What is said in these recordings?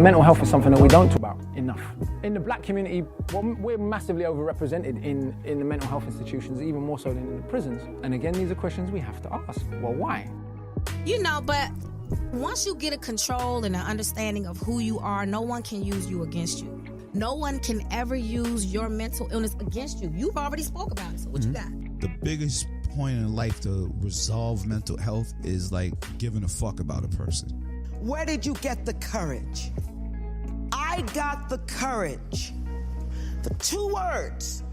mental health is something that we don't talk about enough. In the black community, we're massively overrepresented in the mental health institutions, even more so than in the prisons. And again, these are questions we have to ask. Well, why? But once you get a control and an understanding of who you are, no one can use you against you. No one can ever use your mental illness against you. You've already spoke about it, so what you got? The biggest point in life to resolve mental health is like giving a fuck about a person. Where did you get the courage? I got the courage. The 2 words.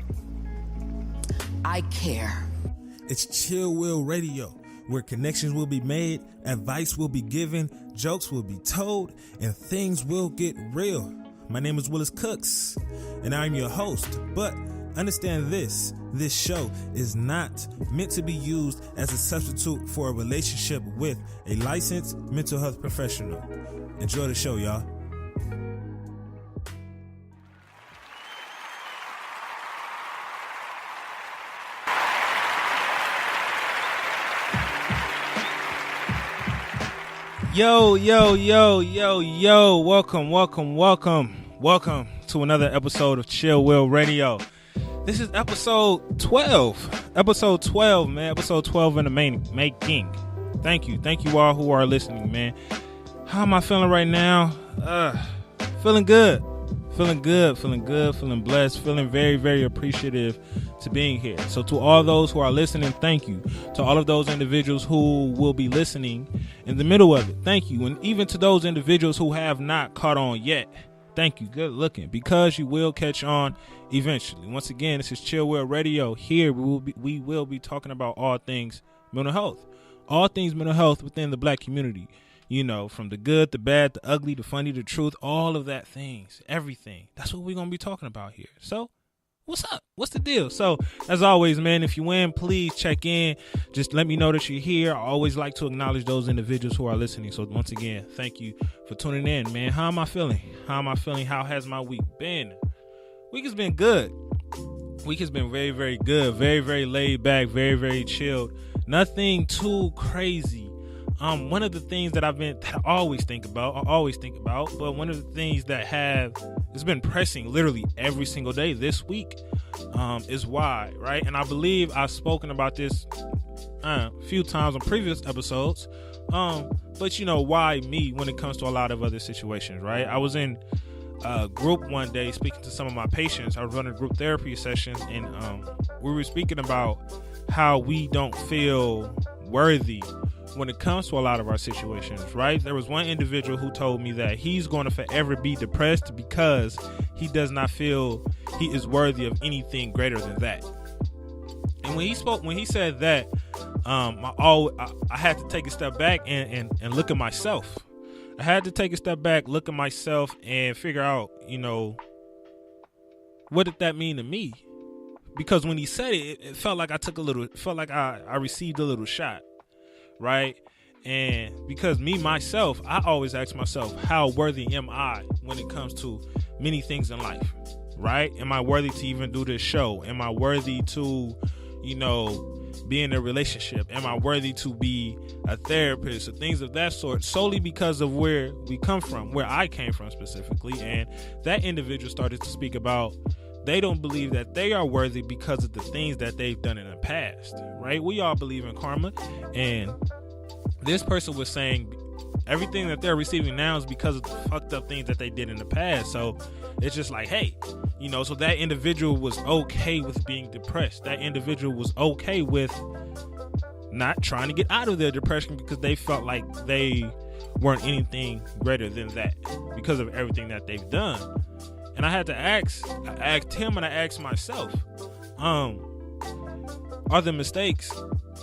I care. It's Chill Will Radio, where connections will be made, advice will be given, jokes will be told, and things will get real. My name is Willis Cooks, and I'm your host. But understand this show is not meant to be used as a substitute for a relationship with a licensed mental health professional. Enjoy the show, y'all. Yo, welcome to another episode of Chill Will Radio. This is episode 12. Episode 12, man. Episode 12 in the making. Thank you all who are listening, man. How am I feeling right now? Feeling good, feeling blessed, feeling very, very appreciative to being here. So to all those who are listening, thank you. To all of those individuals who will be listening in the middle of it, thank you. And even to those individuals who have not caught on yet, thank you. Good looking, because you will catch on eventually. Once again, this is Chill Will Radio. Here we will be talking about all things mental health. All things mental health within the black community. From the good, the bad, the ugly, the funny, the truth, all of that things, everything. That's what we're going to be talking about here. So what's up? What's the deal? So as always, man, if you win, please check in. Just let me know that you're here. I always like to acknowledge those individuals who are listening. So once again, thank you for tuning in, man. How am I feeling? How has my week been? Week has been good. Week has been very, very good. Very, very laid back. Very, very chilled. Nothing too crazy. One of the things that I always think about, but one of the things that it's been pressing literally every single day this week, is why, right? And I believe I've spoken about this a few times on previous episodes, but why me when it comes to a lot of other situations, right? I was in a group one day speaking to some of my patients. I was running group therapy sessions, and we were speaking about how we don't feel worthy when it comes to a lot of our situations, right? There was one individual who told me that he's going to forever be depressed because he does not feel he is worthy of anything greater than that. And when he said that, I had to take a step back and look at myself. I had to take a step back, look at myself, and figure out, what did that mean to me? Because when he said it, it felt like I received a little shot. Right? And because myself, I always ask myself, how worthy am I when it comes to many things in life? Right? Am I worthy to even do this show? Am I worthy to, be in a relationship? Am I worthy to be a therapist or things of that sort? Solely because of where we come from, where I came from specifically. And that individual started to speak about they don't believe that they are worthy because of the things that they've done in the past, right? We all believe in karma, and this person was saying everything that they're receiving now is because of the fucked up things that they did in the past. So it's just like, hey, so that individual was okay with being depressed. That individual was okay with not trying to get out of their depression because they felt like they weren't anything greater than that because of everything that they've done. And I had to ask him and I asked myself, are the mistakes,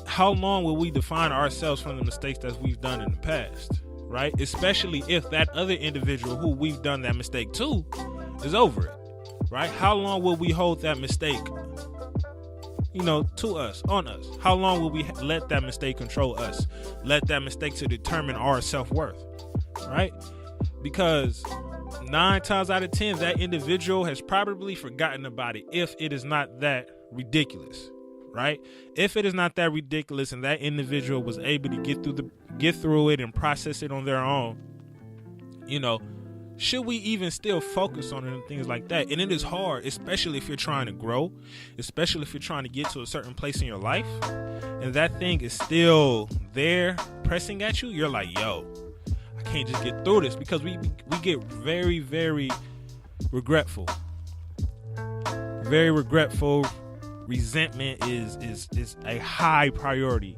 how long will we define ourselves from the mistakes that we've done in the past, right? Especially if that other individual who we've done that mistake to is over it, right? How long will we hold that mistake, to us, on us? How long will we let that mistake control us? Let that mistake to determine our self-worth, right? Because 9 times out of 10, that individual has probably forgotten about it if it is not that ridiculous, right? If it is not that ridiculous and that individual was able to get through it and process it on their own, should we even still focus on it and things like that? And it is hard, especially if you're trying to grow, especially if you're trying to get to a certain place in your life, and that thing is still there pressing at you. You're like, yo, I can't just get through this, because we get very, very regretful. Very regretful. Resentment is a high priority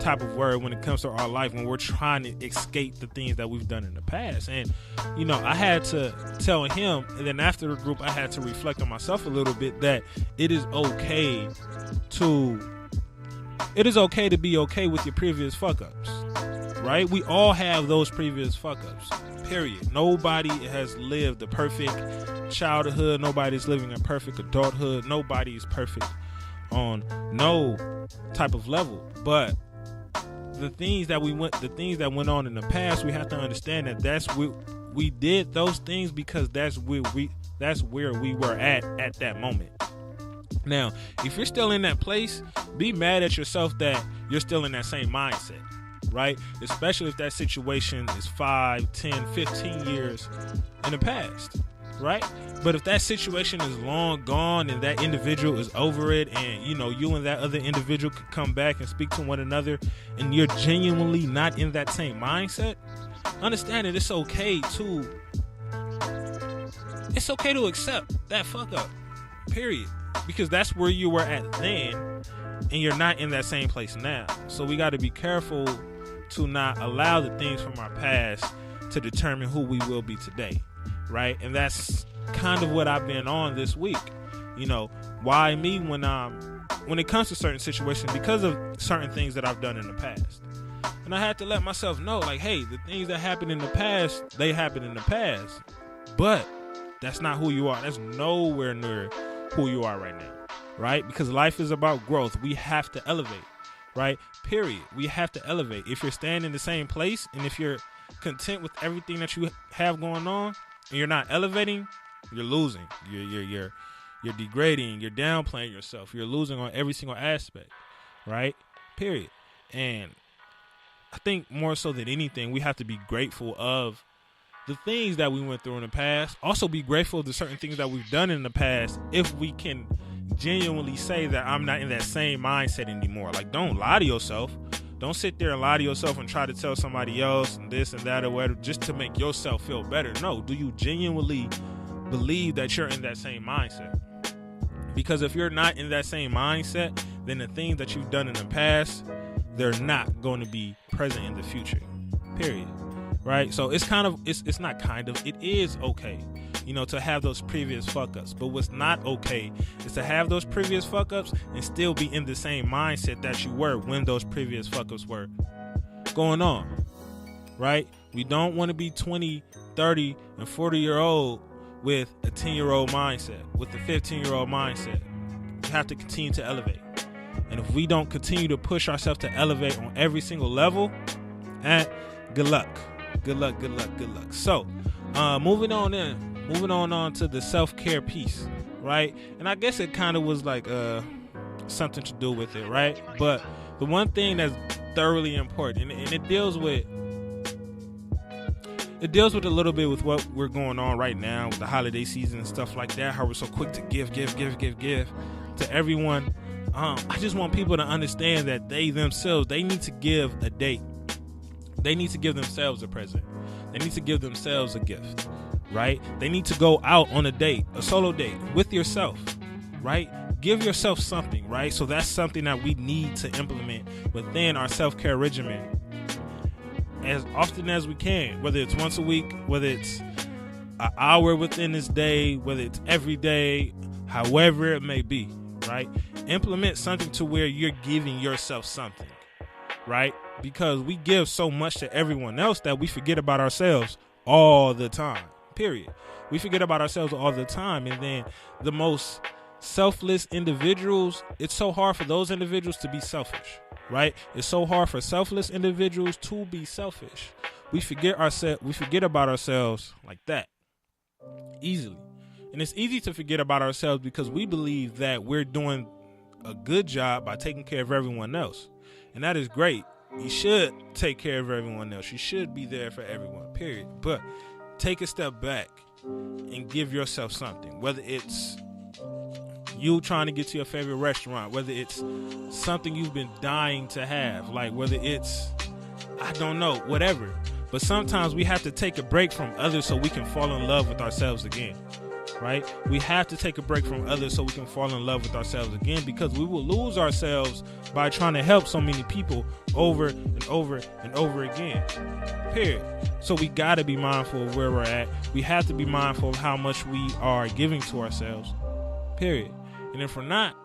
type of word when it comes to our life, when we're trying to escape the things that we've done in the past. And I had to tell him, and then after the group I had to reflect on myself a little bit, that it is okay to be okay with your previous fuck ups, right? We all have those previous fuck ups, period. Nobody has lived a perfect childhood. Nobody's living a perfect adulthood. Nobody's perfect on no type of level. But the things that went on in the past, we have to understand that we did those things because that's where we were at that moment. Now, if you're still in that place, be mad at yourself that you're still in that same mindset, right? Especially if that situation is 5, 10, 15 years in the past, right? But if that situation is long gone and that individual is over it, and you and that other individual could come back and speak to one another, and you're genuinely not in that same mindset, understand that it's okay to accept that fuck up, period. Because that's where you were at then, and you're not in that same place now. So we got to be careful to not allow the things from our past to determine who we will be today, right? And that's kind of what I've been on this week. Why me when it comes to certain situations, because of certain things that I've done in the past. And I had to let myself know, like, hey, the things that happened in the past, they happened in the past. But that's not who you are. That's nowhere near who you are right now, right? Because life is about growth. We have to elevate, right? Period. We have to elevate. If you're staying in the same place, and if you're content with everything that you have going on, and you're not elevating, you're losing. You're degrading. You're downplaying yourself. You're losing on every single aspect, right? Period. And I think more so than anything, we have to be grateful of the things that we went through in the past. Also be grateful of the certain things that we've done in the past, if we can genuinely say that I'm not in that same mindset anymore. Like, don't lie to yourself. Don't sit there and lie to yourself and try to tell somebody else and this and that or whatever just to make yourself feel better. No, do you genuinely believe that you're in that same mindset? Because if you're not in that same mindset, then the things that you've done in the past, they're not going to be present in the future, period. Right? So it is okay, to have those previous fuck ups. But what's not okay is to have those previous fuck ups and still be in the same mindset that you were when those previous fuck ups were going on. Right? We don't want to be 20, 30, and 40-year-old with a 10-year-old mindset, with a 15-year-old mindset. We have to continue to elevate. And if we don't continue to push ourselves to elevate on every single level, good luck. Good luck. So, moving on to the self-care piece, right? And I guess it kind of was like something to do with it, right? But the one thing that's thoroughly important, and it deals with a little bit with what we're going on right now with the holiday season and stuff like that, how we're so quick to give to everyone. I just want people to understand that they need to give a date. They need to give themselves a present. They need to give themselves a gift, right? They need to go out on a date, a solo date with yourself, right? Give yourself something, right? So that's something that we need to implement within our self-care regimen as often as we can, whether it's once a week, whether it's an hour within this day, whether it's every day, however it may be, right? Implement something to where you're giving yourself something, right? Because we give so much to everyone else that we forget about ourselves all the time, period. We forget about ourselves all the time. And then the most selfless individuals, it's so hard for those individuals to be selfish, right? It's so hard for selfless individuals to be selfish. We forget about ourselves like that easily. And it's easy to forget about ourselves because we believe that we're doing a good job by taking care of everyone else. And that is great. You should take care of everyone else. You should be there for everyone, period. But take a step back and give yourself something, whether it's you trying to get to your favorite restaurant, whether it's something you've been dying to have, like whether it's, I don't know, whatever. But sometimes we have to take a break from others so we can fall in love with ourselves again, right? We have to take a break from others so we can fall in love with ourselves again, because we will lose ourselves by trying to help so many people over and over and over again, period. So we got to be mindful of where we're at. We have to be mindful of how much we are giving to ourselves, period. And if we're not,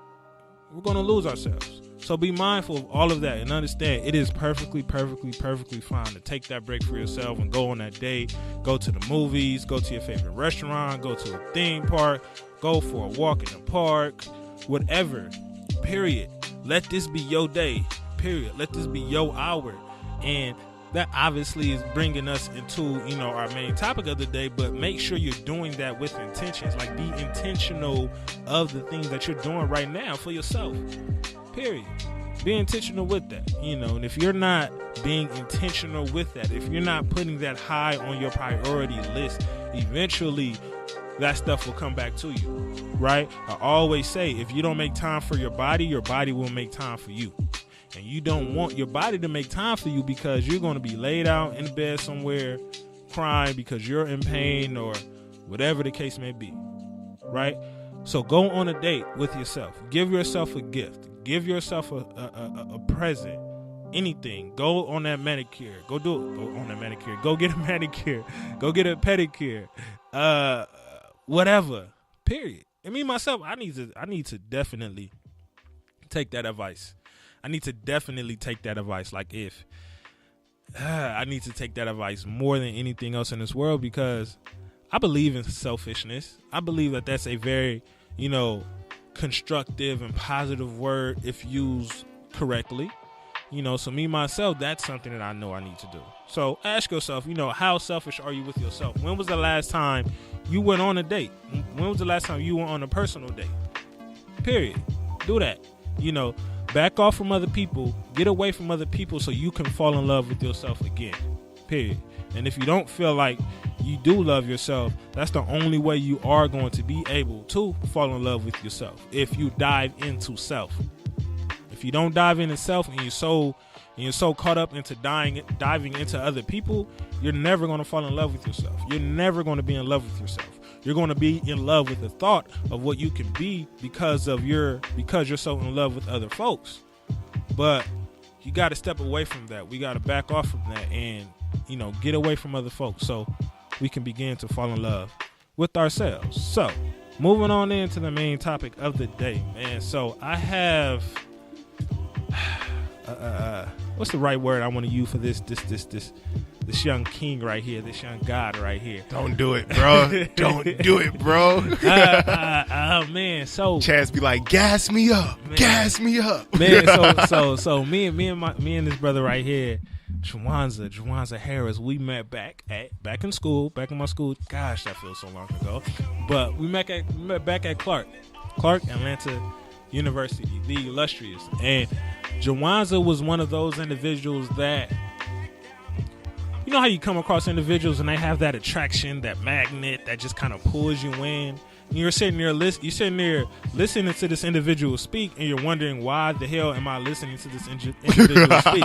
we're going to lose ourselves. So be mindful of all of that and understand it is perfectly fine to take that break for yourself and go on that date, go to the movies, go to your favorite restaurant, go to a theme park, go for a walk in the park, whatever, period. Let this be your day, period. Let this be your hour. And that obviously is bringing us into, our main topic of the day, but make sure you're doing that with intentions. Like, be intentional of the things that you're doing right now for yourself, period. Be intentional with that, and if you're not being intentional with that, if you're not putting that high on your priority list, eventually that stuff will come back to you, right? I always say, if you don't make time for your body will make time for you. And you don't want your body to make time for you because you're going to be laid out in bed somewhere crying because you're in pain or whatever the case may be, right? So go on a date with yourself. Give yourself a gift. Give yourself a present. Anything. Go on that manicure. Go do it. Go on that manicure. Go get a manicure. Go get a pedicure. Whatever. Period. And me myself, I need to definitely take that advice. I need to definitely take that advice. Like, if I need to take that advice more than anything else in this world, because I believe in selfishness. I believe that that's a very, constructive and positive word if used correctly. So me, myself, that's something that I know I need to do. So ask yourself, how selfish are you with yourself? When was the last time you went on a date? When was the last time you went on a personal date? Period. Do that. Back off from other people, get away from other people so you can fall in love with yourself again, period. And if you don't feel like you do love yourself, that's the only way you are going to be able to fall in love with yourself, if you dive into self. If you don't dive into self and you're so caught up into diving into other people, you're never going to fall in love with yourself. You're never going to be in love with yourself. You're going to be in love with the thought of what you can be because you're so in love with other folks. But you got to step away from that. We got to back off from that and, get away from other folks so we can begin to fall in love with ourselves. So moving on into the main topic of the day, man. So I have, what's the right word I want to use for this young king right here, this young god right here. Don't do it, bro. Don't do it, bro. Man, so Chaz be like, gas me up, man. Gas me up, man. So me and this brother right here, Juwanza Harris, we met back in school, back in my school. Gosh, that feels so long ago. But we met back at Clark Atlanta University, the illustrious. And Juwanza was one of those individuals that, you know how you come across individuals and they have that attraction, that magnet that just kind of pulls you in. And you're sitting there listening to this individual speak, and you're wondering, why the hell am I listening to this individual speak?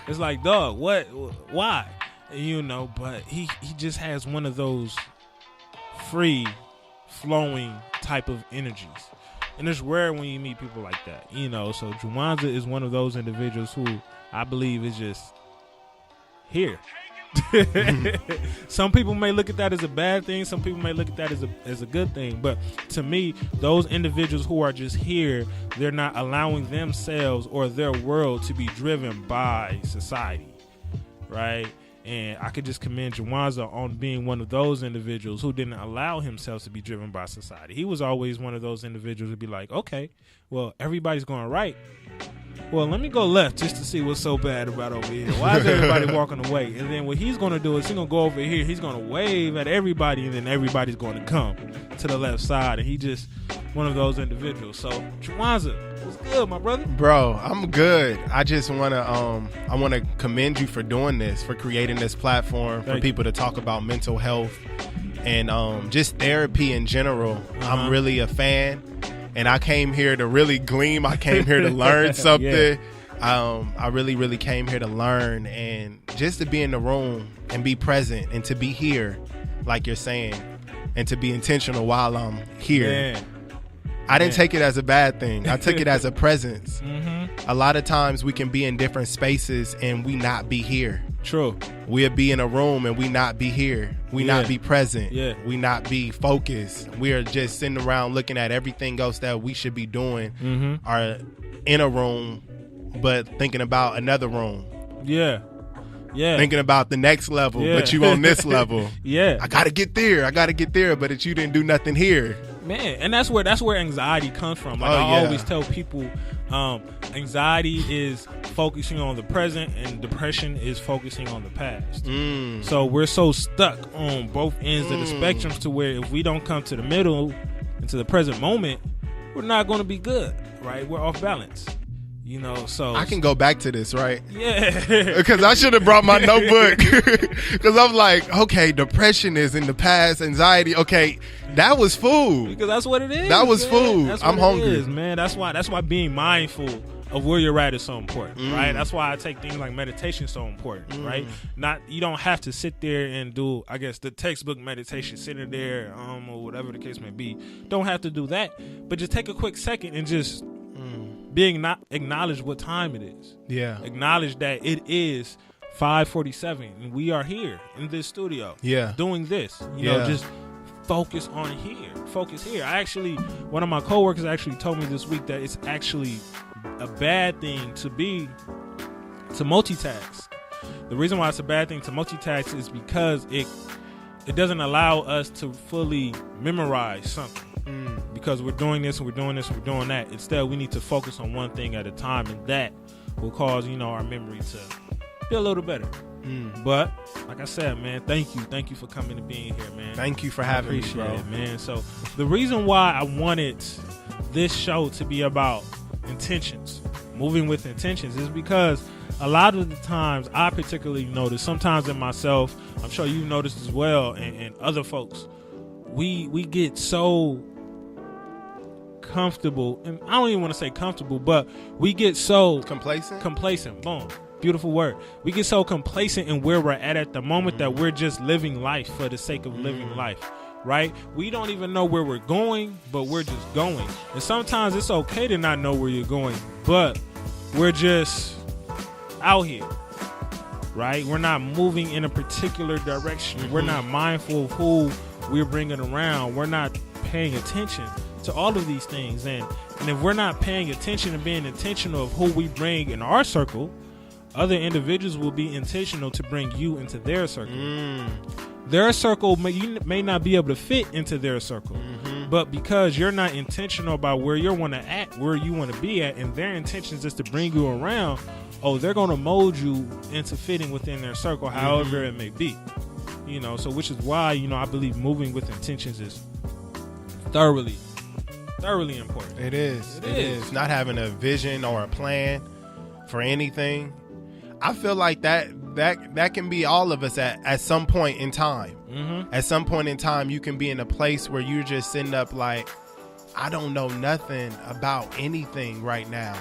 It's like, dog, what? Why? But he just has one of those free flowing type of energies. And it's rare when you meet people like that, So Juwanza is one of those individuals who I believe is just here. Some people may look at that as a bad thing. Some people may look at that as a good thing. But to me, those individuals who are just here, they're not allowing themselves or their world to be driven by society, right? And I could just commend Juwanza on being one of those individuals who didn't allow himself to be driven by society. He was always one of those individuals who'd be like, okay, well, everybody's going right. Well, let me go left just to see what's so bad about over here. Why is everybody walking away? And then what he's going to do is he's going to go over here. He's going to wave at everybody, and then everybody's going to come to the left side. And he just one of those individuals. So, Chwanza, what's good, my brother? Bro, I'm good. I just want to commend you for doing this, for creating this platform for Thank people to talk about mental health and just therapy in general. I'm really a fan, and I came here to really glean. I came here to learn something. I really came here to learn and just to be in the room and be present and to be here, like you're saying, and to be intentional while I'm here. Man. I didn't take it as a bad thing. I took it as a presence. A lot of times we can be in different spaces and we not be here. True. We'll be in a room and we not be here. We not be present. Yeah. We not be focused. We are just sitting around looking at everything else that we should be doing. Are in a room, but thinking about another room. Yeah. Thinking about the next level, but you on this level. I gotta get there. But you didn't do nothing here. Man, and that's where anxiety comes from. Like I always tell people, anxiety is focusing on the present and depression is focusing on the past. So we're so stuck on both ends of the spectrum to where if we don't come to the middle and to the present moment, we're not going to be good, right? We're off balance. You know, so I can go back to this, right? Yeah. Because I should have brought my notebook. Because I'm like, okay, depression is in the past, anxiety. Okay, that was food. Because that's what it is. That was man. food. That's I'm what hungry, it is, man. That's why being mindful of where you're at is so important, right? That's why I take things like meditation so important, right? You don't have to sit there and do, I guess, the textbook meditation, sitting there, or whatever the case may be. Don't have to do that, but just take a quick second and just acknowledge what time it is. Yeah. Acknowledge that it is 5:47 and we are here in this studio. Yeah. Doing this. You know, just focus on here. Focus here. One of my coworkers actually told me this week that it's actually a bad thing to multitask. The reason why it's a bad thing to multitask is because it doesn't allow us to fully memorize something. Because we're doing this and we're doing this and we're doing that. Instead, we need to focus on one thing at a time, and that will cause, our memory to be a little better. But like I said, man, thank you for coming and being here, man. Thank you for having me, bro. It, man. So the reason why I wanted this show to be about intentions, moving with intentions, is because a lot of the times I particularly notice, sometimes in myself, I'm sure you've noticed as well, and other folks, we get so comfortable, and I don't even want to say comfortable, but we get so complacent. Boom, beautiful word. We get so complacent in where we're at the moment that we're just living life for the sake of living life, right? We don't even know where we're going, but we're just going. And sometimes it's okay to not know where you're going, but we're just out here, right? We're not moving in a particular direction. We're not mindful of who we're bringing around. We're not paying attention to all of these things, and if we're not paying attention and being intentional of who we bring in our circle, other individuals will be intentional to bring you into their circle. Their circle may not be able to fit into their circle, but because you're not intentional about where you want to be at, and their intentions is to bring you around, they're going to mold you into fitting within their circle, however it may be. So which is why I believe moving with intentions is thoroughly important. It is. Not having a vision or a plan for anything. I feel like that can be all of us at some point in time. At some point in time, you can be in a place where you're just sitting up like, I don't know nothing about anything right now,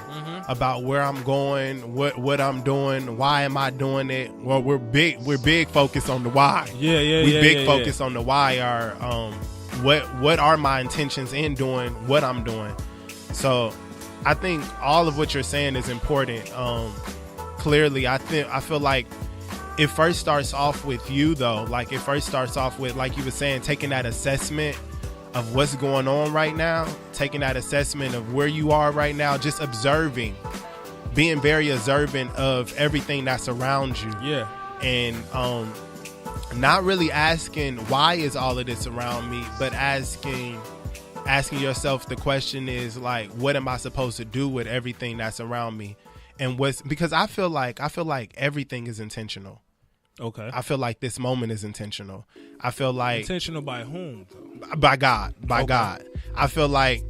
about where I'm going, what I'm doing, why am I doing it? Well, we're big focused on the why. Focus on the why. What are my intentions in doing what I'm doing? So I think all of what you're saying is important. Clearly, I feel like it first starts off with you, though. Like it first starts off with, like you were saying, taking that assessment of what's going on right now, taking that assessment of where you are right now, just observing, being very observant of everything that's around you. And not really asking why is all of this around me, but asking yourself the question is like, what am I supposed to do with everything that's around me? And because I feel like everything is intentional. Okay. I feel like this moment is intentional. I feel like Intentional by whom? by God, Okay. God. I feel like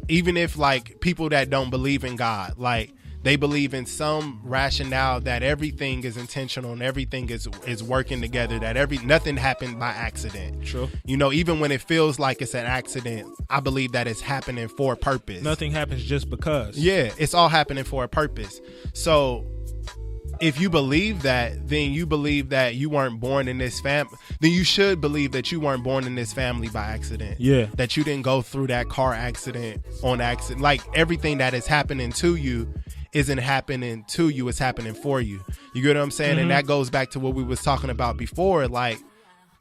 even if like people that don't believe in God, like they believe in some rationale that everything is intentional and everything is working together, that nothing happened by accident. True. You know, even when it feels like it's an accident, I believe that it's happening for a purpose. Nothing happens just because. Yeah, it's all happening for a purpose. So if you believe that, then you believe that you weren't born in this family. Then you should believe that you weren't born in this family by accident. Yeah. That you didn't go through that car accident on accident. Like everything that is happening to you isn't happening to you, it's happening for you. You get what I'm saying? And that goes back to what we was talking about before. Like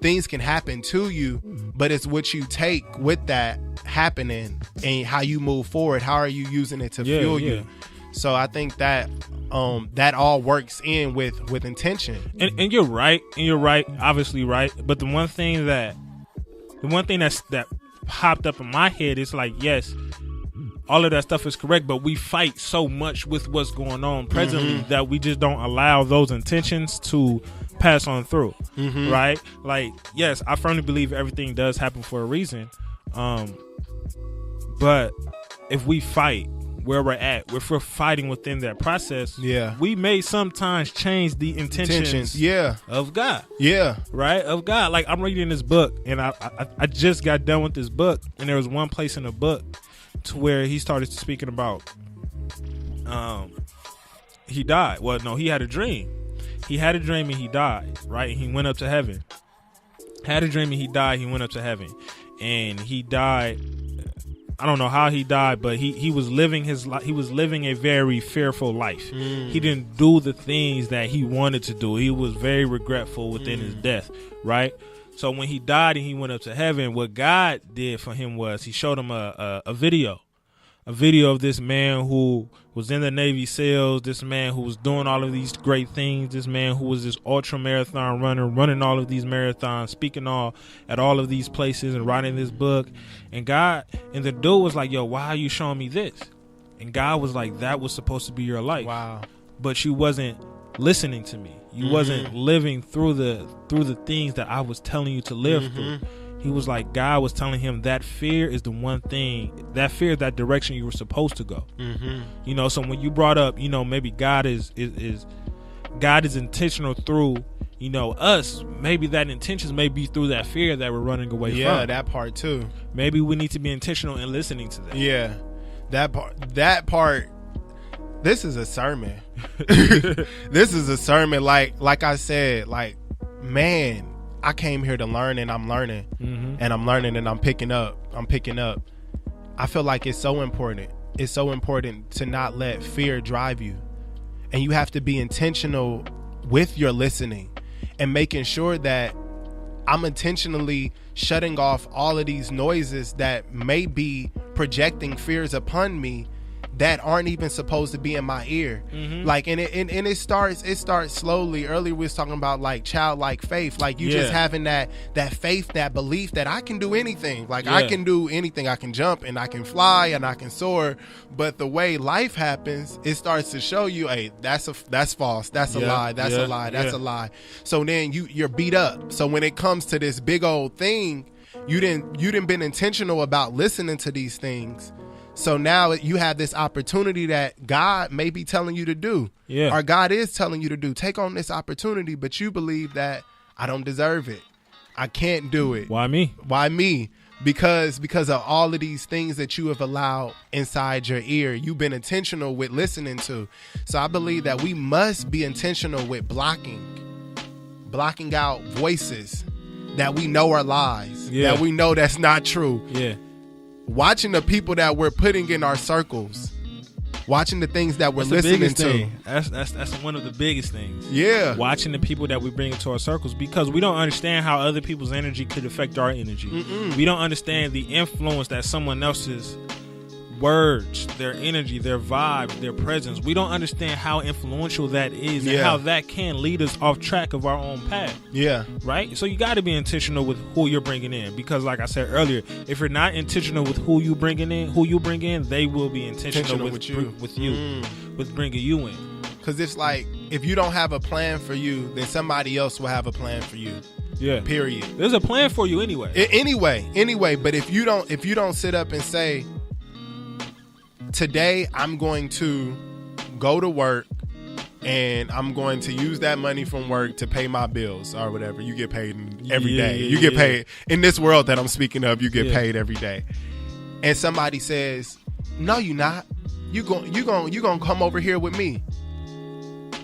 things can happen to you, but it's what you take with that happening and how you move forward. How are you using it to fuel you? So I think that that all works in with intention. And you're right. And you're right. Obviously right. But the one thing that popped up in my head is like, yes, all of that stuff is correct, but we fight so much with what's going on presently that we just don't allow those intentions to pass on through. Right? Like, yes, I firmly believe everything does happen for a reason. But if we fight where we're at, if we're fighting within that process, we may sometimes change the intentions of God. Yeah. Right? Of God. Like I'm reading this book and I just got done with this book, and there was one place in the book to where he started speaking about he died. Well, no, he had a dream. He had a dream and he died, right? And he went up to heaven. Had a dream and he died, he went up to heaven. And he died, I don't know how he died, but he was living his life. He was living a very fearful life. He didn't do the things that he wanted to do. He was very regretful within his death, right? So when he died and he went up to heaven, what God did for him was he showed him a video of this man who was in the Navy SEALs, this man who was doing all of these great things, this man who was this ultra marathon runner, running all of these marathons, speaking at all of these places and writing this book. And the dude was like, yo, why are you showing me this? And God was like, that was supposed to be your life. Wow. But you wasn't listening to me. You wasn't living through the things that I was telling you to live through. He was like, God was telling him that fear is the one thing, that fear is that direction you were supposed to go. You know, so when you brought up, you know, maybe God is intentional through, you know, us, maybe that intentions may be through that fear that we're running away from. Yeah, that part too. Maybe we need to be intentional in listening to that. Yeah, that part. This is a sermon. This is a sermon. Like I said, like, man, I came here to learn, and I'm learning, and I'm learning, and I'm picking up. I feel like it's so important. It's so important to not let fear drive you, and you have to be intentional with your listening and making sure that I'm intentionally shutting off all of these noises that may be projecting fears upon me that aren't even supposed to be in my ear. Like, and it starts slowly. Earlier we was talking about like childlike faith, like you just having that faith, that belief that I can do anything. Like I can do anything. I can jump and I can fly and I can soar. But the way life happens, it starts to show you, hey, that's false. That's a lie. That's a lie. That's a lie. So then you're beat up. So when it comes to this big old thing, you didn't been intentional about listening to these things. So now you have this opportunity that God may be telling you to do. Or God is telling you to do. Take on this opportunity, but you believe that I don't deserve it. I can't do it. Why me? Why me? Because of all of these things that you have allowed inside your ear, you've been intentional with listening to. So I believe that we must be intentional with blocking out voices that we know are lies, that we know that's not true. Watching the people that we're putting in our circles, watching the things that we're listening to. That's one of the biggest things. Watching the people that we bring into our circles, because we don't understand how other people's energy could affect our energy. We don't understand the influence that someone else's words, their energy, their vibe, their presence. We don't understand how influential that is and how that can lead us off track of our own path. Right? So you got to be intentional with who you're bringing in, because like I said earlier, if you're not intentional with who you bring in, they will be intentional with you, with bringing you in. Because it's like if you don't have a plan for you, then somebody else will have a plan for you. Yeah. Period. There's a plan for you anyway. Anyway, but if you don't sit up and say, today I'm going to go to work and I'm going to use that money from work to pay my bills or whatever. You get paid every day. You get paid in this world that I'm speaking of. You get paid every day. And somebody says, "No, you're not. You gonna come over here with me."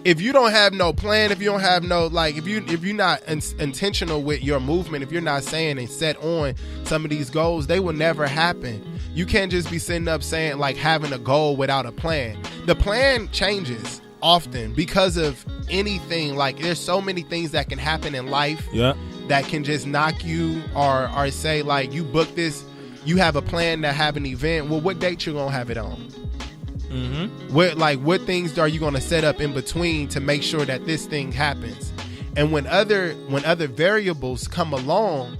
If you don't have no plan, if you don't have no, like, if you're not intentional with your movement, if you're not saying and set on some of these goals, they will never happen. You can't just be sitting up saying, like, having a goal without a plan. The plan changes often because of anything. Like, there's so many things that can happen in life that can just knock you or say, like, you book this, you have a plan to have an event. Well, what date you gonna have it on? Mm-hmm. What things are you going to set up in between to make sure that this thing happens? And when other variables come along,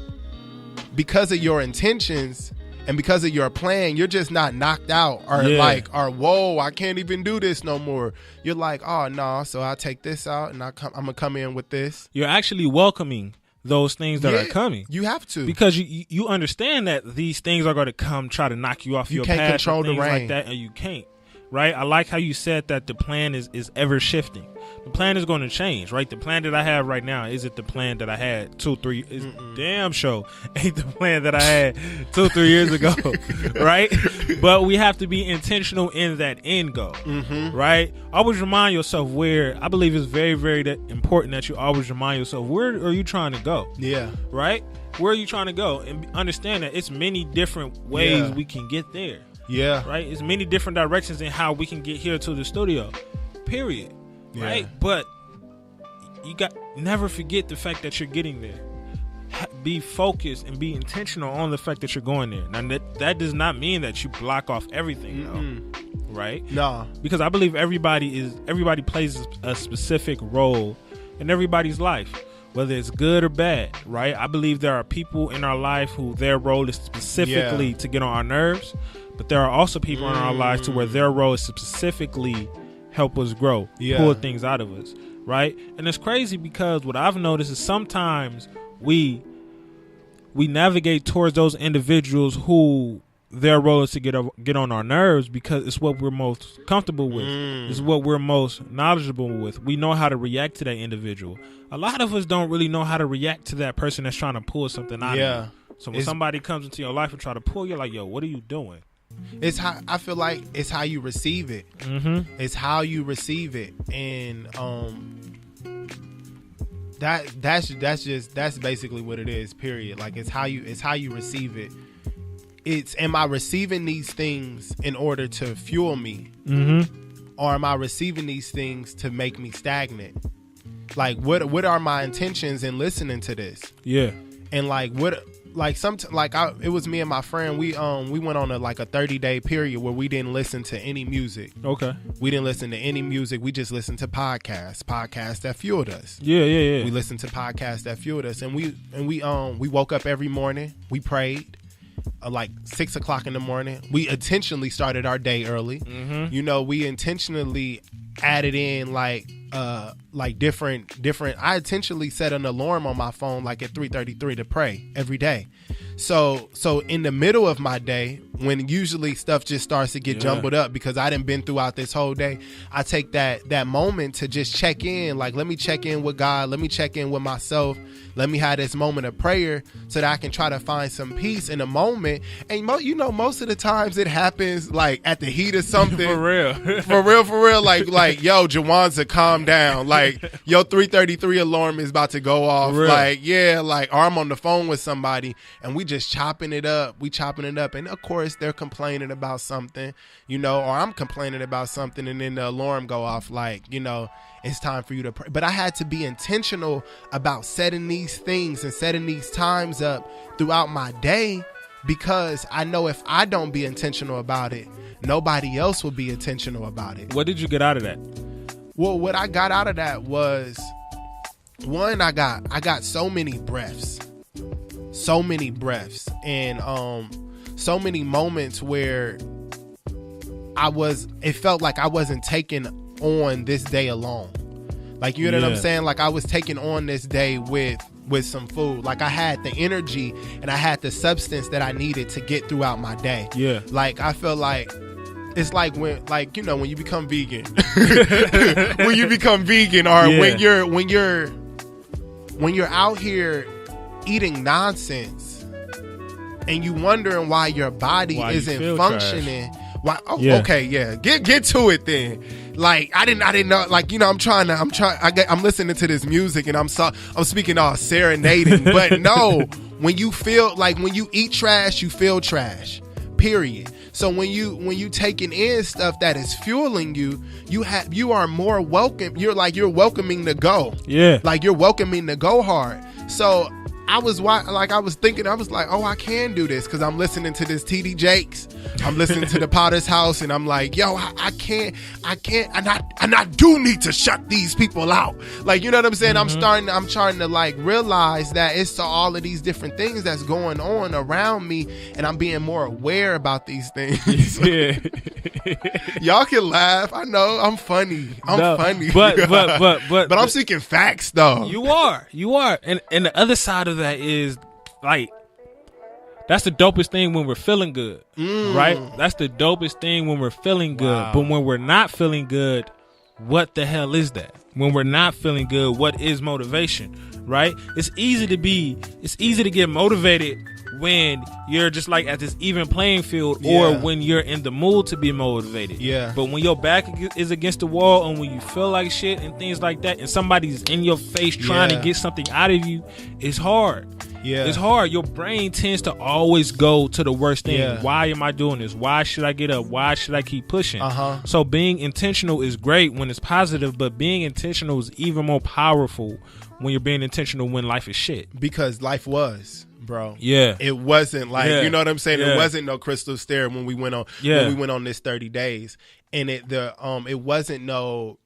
because of your intentions and because of your plan, you're just not knocked out or whoa, I can't even do this no more. You're like, oh no, so I'll take this out and I'm gonna come in with this. You're actually welcoming those things that are coming. You have to, because you understand that these things are going to come try to knock you off your path. You can't control the rain like that, and you can't. Right? I like how you said that the plan is ever shifting. The plan is going to change, right? The plan that I have right now isn't the plan that I had 2-3 is damn show ain't the plan that I had 2-3 years ago, right? But we have to be intentional in that end goal, right? Always remind yourself where. I believe it's very, very important that you always remind yourself, where are you trying to go? Yeah. Right? Where are you trying to go? And understand that it's many different ways we can get there. Yeah. Right? It's many different directions in how we can get here to the studio. Period. Yeah. Right? But you never forget the fact that you're getting there. Be focused and be intentional on the fact that you're going there. Now that does not mean that you block off everything though. Right? No. Because I believe everybody plays a specific role in everybody's life, whether it's good or bad, right? I believe there are people in our life who their role is specifically to get on our nerves. But there are also people in our lives to where their role is to specifically help us grow, pull things out of us, right? And it's crazy because what I've noticed is sometimes we navigate towards those individuals who their role is to get on our nerves because it's what we're most comfortable with. It's what we're most knowledgeable with. We know how to react to that individual. A lot of us don't really know how to react to that person that's trying to pull something out of you. So when somebody comes into your life and try to pull, you're like, yo, what are you doing? It's how I feel like it's how you receive it. It's how you receive it, and that's basically what it is. Period. Like it's how you receive it. It's, am I receiving these things in order to fuel me, or am I receiving these things to make me stagnant? Like what are my intentions in listening to this? Yeah, and like what. It was me and my friend. We went on a 30-day period where we didn't listen to any music. Okay. We didn't listen to any music. We just listened to podcasts that fueled us. Yeah. We listened to podcasts that fueled us, and we woke up every morning. We prayed. 6 o'clock in the morning. We intentionally started our day early. We intentionally added in different. I intentionally set an alarm on my phone at 3:33 to pray every day. So in the middle of my day, when usually stuff just starts to get jumbled up because I done been throughout this whole day, I take that moment to just check in. Let me check in with God. Let me check in with myself. Let me have this moment of prayer so that I can try to find some peace in a moment. And most of the times it happens at the heat of something. For real. for real. Like, yo, Jawanza, calm down. Your 3:33 alarm is about to go off. Or I'm on the phone with somebody and we just chopping it up. And of course they're complaining about something, or I'm complaining about something, and then the alarm go off it's time for you to pray. But I had to be intentional about setting these things and setting these times up throughout my day, because I know if I don't be intentional about it, nobody else will be intentional about it. What did you get out of that? Well, what I got out of that was, one, I got so many breaths, and so many moments where it felt like I wasn't taking on this day alone. Like, you know what I'm Yeah. saying? Like, I was taking on this day with some food. Like, I had the energy and I had the substance that I needed to get throughout my day. Yeah. Like, I feel like it's like when, like, you know, when you become vegan, when you become vegan, or Yeah. when you're out here eating nonsense and you wondering why your body Why you isn't feel functioning. Why? Oh, Yeah. okay, yeah. Get to it then. Like, I didn't know. Like, you know, I'm listening to this music and I'm speaking all serenading, but no, when you eat trash, you feel trash. Period. So when you taking in stuff that is fueling you, you are more welcome. You're welcoming the go. Yeah. Like, you're welcoming the go hard. So I was thinking, I was like, oh, I can do this, because I'm listening to this TD Jakes, I'm listening to the Potter's House, and I'm like, yo, I can't, and I do need to shut these people out. Like, you know what I'm saying? Mm-hmm. I'm trying to like realize that it's all of these different things that's going on around me, and I'm being more aware about these things. Yeah. Y'all can laugh. I know I'm funny. I'm funny. But I'm seeking facts though. You are. And the other side of that is, like, that's the dopest thing when we're feeling good, right? That's the dopest thing when we're feeling good. Wow. But when we're not feeling good, what the hell is that? When we're not feeling good, what is motivation, right? It's easy to get motivated when you're just like at this even playing field, or Yeah. when you're in the mood to be motivated. Yeah. But when your back is against the wall, and when you feel like shit and things like that, and somebody's in your face trying to Yeah. get something out of you, it's hard. Yeah. It's hard. Your brain tends to always go to the worst thing. Yeah. Why am I doing this? Why should I get up? Why should I keep pushing? Uh-huh. So being intentional is great when it's positive, but being intentional is even more powerful when you're being intentional when life is shit. Because life was, bro. Yeah. It wasn't like, Yeah. you know what I'm saying? Yeah. It wasn't no crystal stair when we went on this 30 days. And it wasn't no,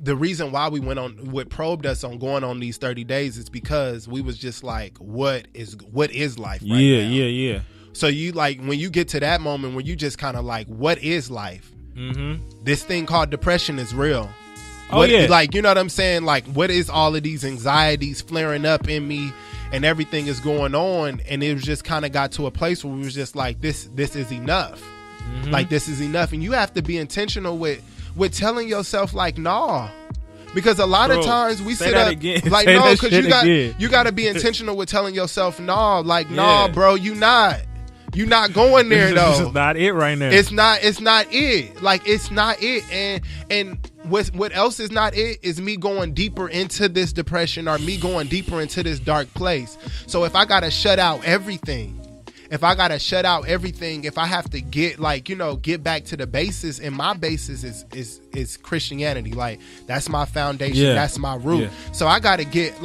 the reason why we went on, what probed us on going on these 30 days is because we was just like, what is life right now? Yeah. So you, like, when you get to that moment where you just kind of like, what is life? Mm-hmm. This thing called depression is real. Oh, yeah. Like, you know what I'm saying? Like, what is all of these anxieties flaring up in me, and everything is going on? And it was just kind of got to a place where we was just like, this is enough. Mm-hmm. Like, this is enough. And you have to be intentional with telling yourself, like, nah. Because a lot Bro, of times we say sit that up again. like, Say no, that because shit again. you got to be intentional with telling yourself, nah. Like, nah, Yeah. bro, you not going there though. This is not it right now. It's not it. Like, it's not it. And what else is not it is me going deeper into this depression, or me going deeper into this dark place. So if I gotta shut out everything, if I have to get back to the basis, and my basis is Christianity. Like, that's my foundation. Yeah. That's my root. Yeah. So I gotta get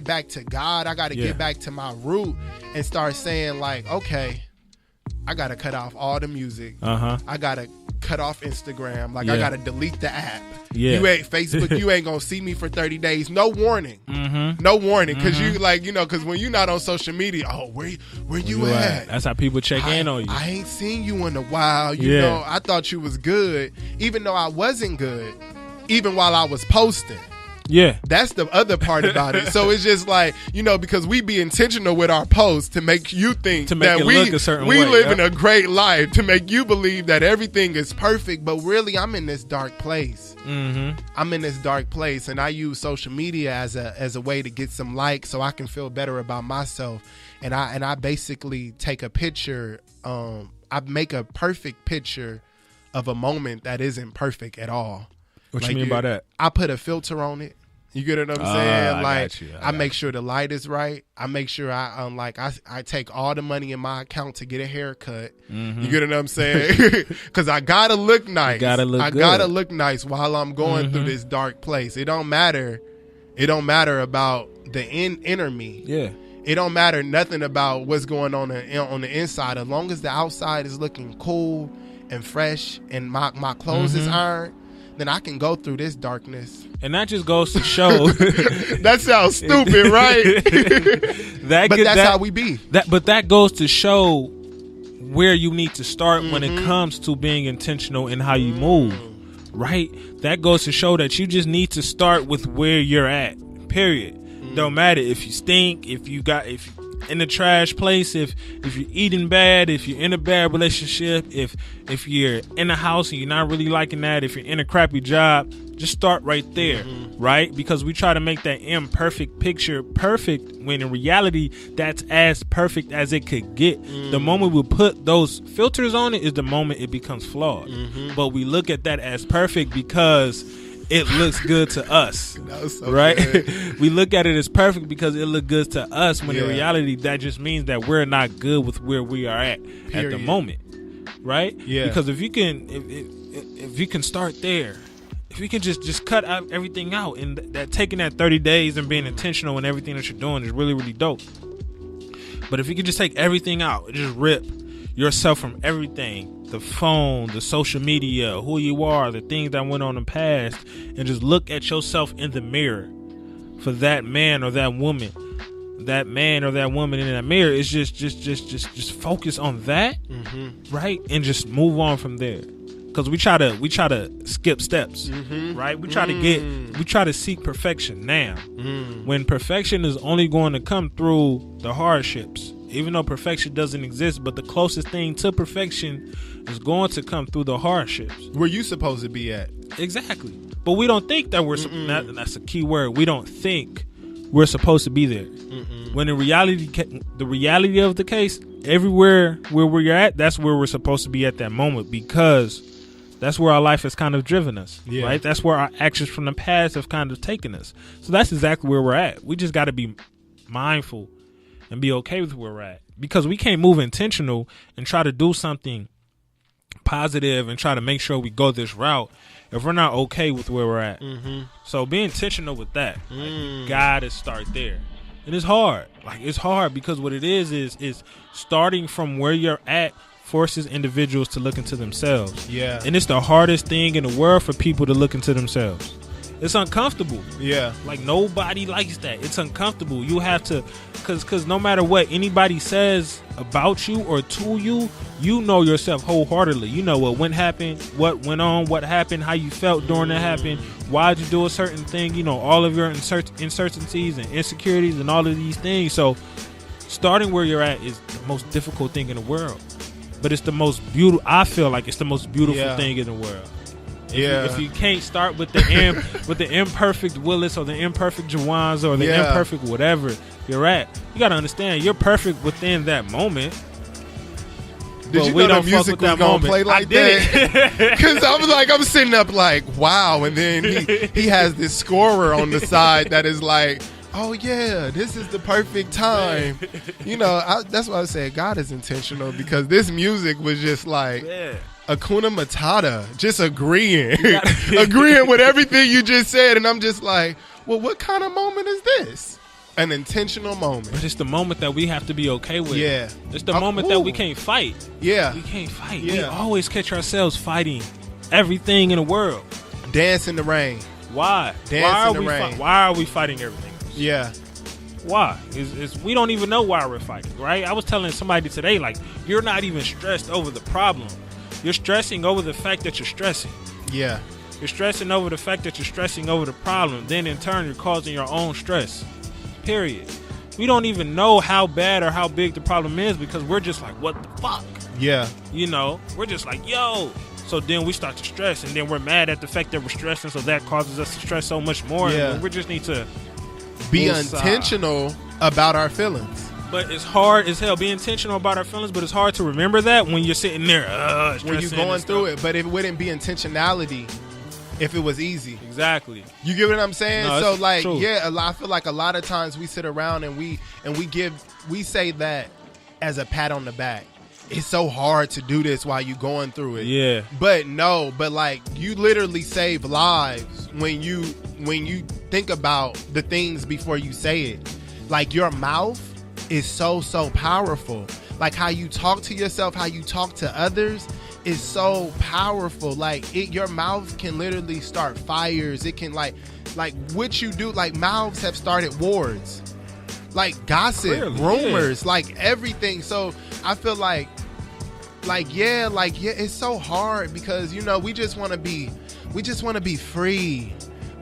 back to God. I gotta Yeah. get back to my root and start saying, like, okay, I gotta cut off all the music. Uh-huh. I gotta cut off Instagram. Like, Yeah. I gotta delete the app. Yeah. You ain't Facebook. You ain't gonna see me for 30 days. No warning. Mm-hmm. No warning. Because you, like, you know, because when you're not on social media, oh, where you at? That's how people check in on you. I ain't seen you in a while. You Yeah. know, I thought you was good, even though I wasn't good, even while I was posting. Yeah. That's the other part about it. So it's just like, you know, because we be intentional with our posts to make you think To make that it we look a certain we way, living yeah. a great life, to make you believe that everything is perfect, but really I'm in this dark place. Mm-hmm. I'm in this dark place, and I use social media as a way to get some likes so I can feel better about myself. And I basically take a picture, I make a perfect picture of a moment that isn't perfect at all. What Like, you mean by that? I put a filter on it. You get what I'm Ah, saying? I Like, got you. I make sure the light is right. I make sure I take all the money in my account to get a haircut. Mm-hmm. You get what I'm saying? Because I gotta look nice. You gotta look I good. gotta look nice while I'm going Mm-hmm. through this dark place. It don't matter. It don't matter about the inner me. Yeah. It don't matter nothing about what's going on the inside. As long as the outside is looking cool and fresh, and my clothes is ironed, then I can go through this darkness. And that just goes to show That sounds stupid, right? But that's how we be. But that goes to show where you need to start when it comes to being intentional in how you move, right? That goes to show that you just need to start with where you're at. Period. Don't matter if you stink, if you in a trash place, if you're eating bad, if you're in a bad relationship, if you're in a house and you're not really liking that, if you're in a crappy job, just start right there, right? Because we try to make that imperfect picture perfect when in reality that's as perfect as it could get. The moment we put those filters on it is the moment it becomes flawed. But we look at that as perfect because it looks good to us, so right? good. We look at it as perfect because it looks good to us, when in reality that just means that we're not good with where we are at the moment, right? Yeah. Because if you can start there, if you can just cut out everything out, and that taking that 30 days and being intentional in everything that you're doing is really, really dope. But if you can just take everything out, just rip yourself from everything, the phone, the social media, who you are, the things that went on in the past, and just look at yourself in the mirror for that man or that woman in that mirror, is just focus on that, right? And just move on from there. Because we try to skip steps, right? We try to seek perfection now, when perfection is only going to come through the hardships. Even though perfection doesn't exist, but the closest thing to perfection is going to come through the hardships. Where you supposed to be at? Exactly. But we don't think that that's a key word. We don't think we're supposed to be there. When in reality, the reality of the case, everywhere where we're at, that's where we're supposed to be at that moment, because that's where our life has kind of driven us, right? That's where our actions from the past have kind of taken us. So that's exactly where we're at. We just got to be mindful and be okay with where we're at, because we can't move intentional and try to do something positive and try to make sure we go this route if we're not okay with where we're at. So be intentional with that. Like, gotta start there. And it's hard. Like, it's hard because what it is starting from where you're at forces individuals to look into themselves. Yeah. And it's the hardest thing in the world for people to look into themselves. It's uncomfortable. Yeah. Like, nobody likes that. It's uncomfortable. You have to, because no matter what anybody says about you or to you, you know yourself wholeheartedly. You know what went on, what happened, how you felt during that happened, why'd you do a certain thing, you know, all of your uncertainties and insecurities and all of these things. So starting where you're at is the most difficult thing in the world. But it's the most beautiful, I feel like it's the most beautiful thing in the world. If you can't start with the imperfect Willis or the imperfect Jawans or the imperfect whatever you're at, you gotta understand you're perfect within that moment. Did you know the music was gonna play like that? Because I'm sitting up like, wow, and then he has this scorer on the side that is like, oh yeah, this is the perfect time. You know, that's why I said God is intentional, because this music was just like Hakuna Matata, just agreeing with everything you just said, and I'm just like, well, what kind of moment is this? An intentional moment. But it's the moment that we have to be okay with. Yeah. It's the moment that we can't fight. Yeah. We can't fight. Yeah. We always catch ourselves fighting everything in the world. Dance in the rain. Why? Dance in the rain. Why are we fighting everything? Yeah. Why? We don't even know why we're fighting, right? I was telling somebody today, like, you're not even stressed over the problem. You're stressing over the fact that you're stressing. Yeah. You're stressing over the fact that you're stressing over the problem. Then in turn, you're causing your own stress. Period. We don't even know how bad or how big the problem is, because we're just like, what the fuck? Yeah. You know, we're just like, yo. So then we start to stress, and then we're mad at the fact that we're stressing, so that causes us to stress so much more. Yeah. And we just need to be intentional about our feelings. But it's hard as hell. Be intentional about our feelings, but it's hard to remember that when you're sitting there, when you're going through it. But it wouldn't be intentionality if it was easy. Exactly. You get what I'm saying? No, so like, true. I feel like a lot of times we sit around and we say that as a pat on the back. It's so hard to do this while you're going through it. Yeah. But like, you literally save lives when you think about the things before you say it. Like, your mouth is so powerful. Like, how you talk to yourself, how you talk to others is so powerful. Like, your mouth can literally start fires. It can like what you do, like, mouths have started wars. Like, gossip, rumors, like everything. So I feel like it's so hard because, you know, we just want to be we just want to be free.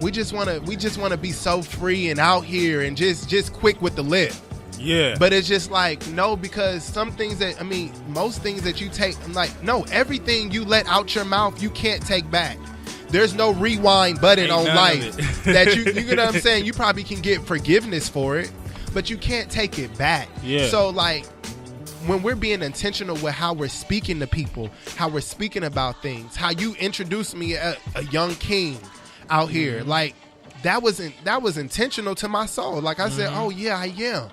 We just want to be so free and out here and just quick with the lip. Yeah. But it's just like, no, because some things that, I mean, most things that you take, I'm like, no, everything you let out your mouth, you can't take back. There's no rewind button on life that you know what I'm saying? You probably can get forgiveness for it, but you can't take it back. Yeah. So like, when we're being intentional with how we're speaking to people, how we're speaking about things, how you introduced me a young king out here, like that was intentional to my soul. Like I said, oh yeah, I am.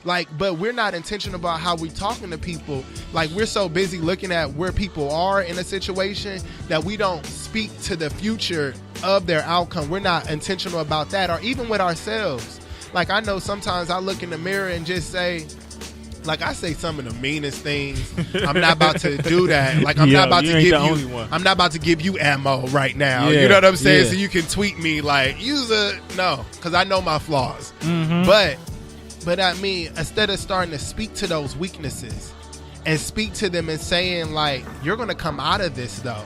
Like, but we're not intentional about how we talking to people. Like, we're so busy looking at where people are in a situation that we don't speak to the future of their outcome. We're not intentional about that, or even with ourselves. Like, I know sometimes I look in the mirror and just say, like, I say some of the meanest things. I'm not about to do that. Like, I'm not about to give you. I'm not about to give you ammo right now. Yeah, you know what I'm saying? yeah. So you can tweet me like, no, because I know my flaws. Mm-hmm. But I mean, instead of starting to speak to those weaknesses and speak to them and saying like, you're gonna come out of this though,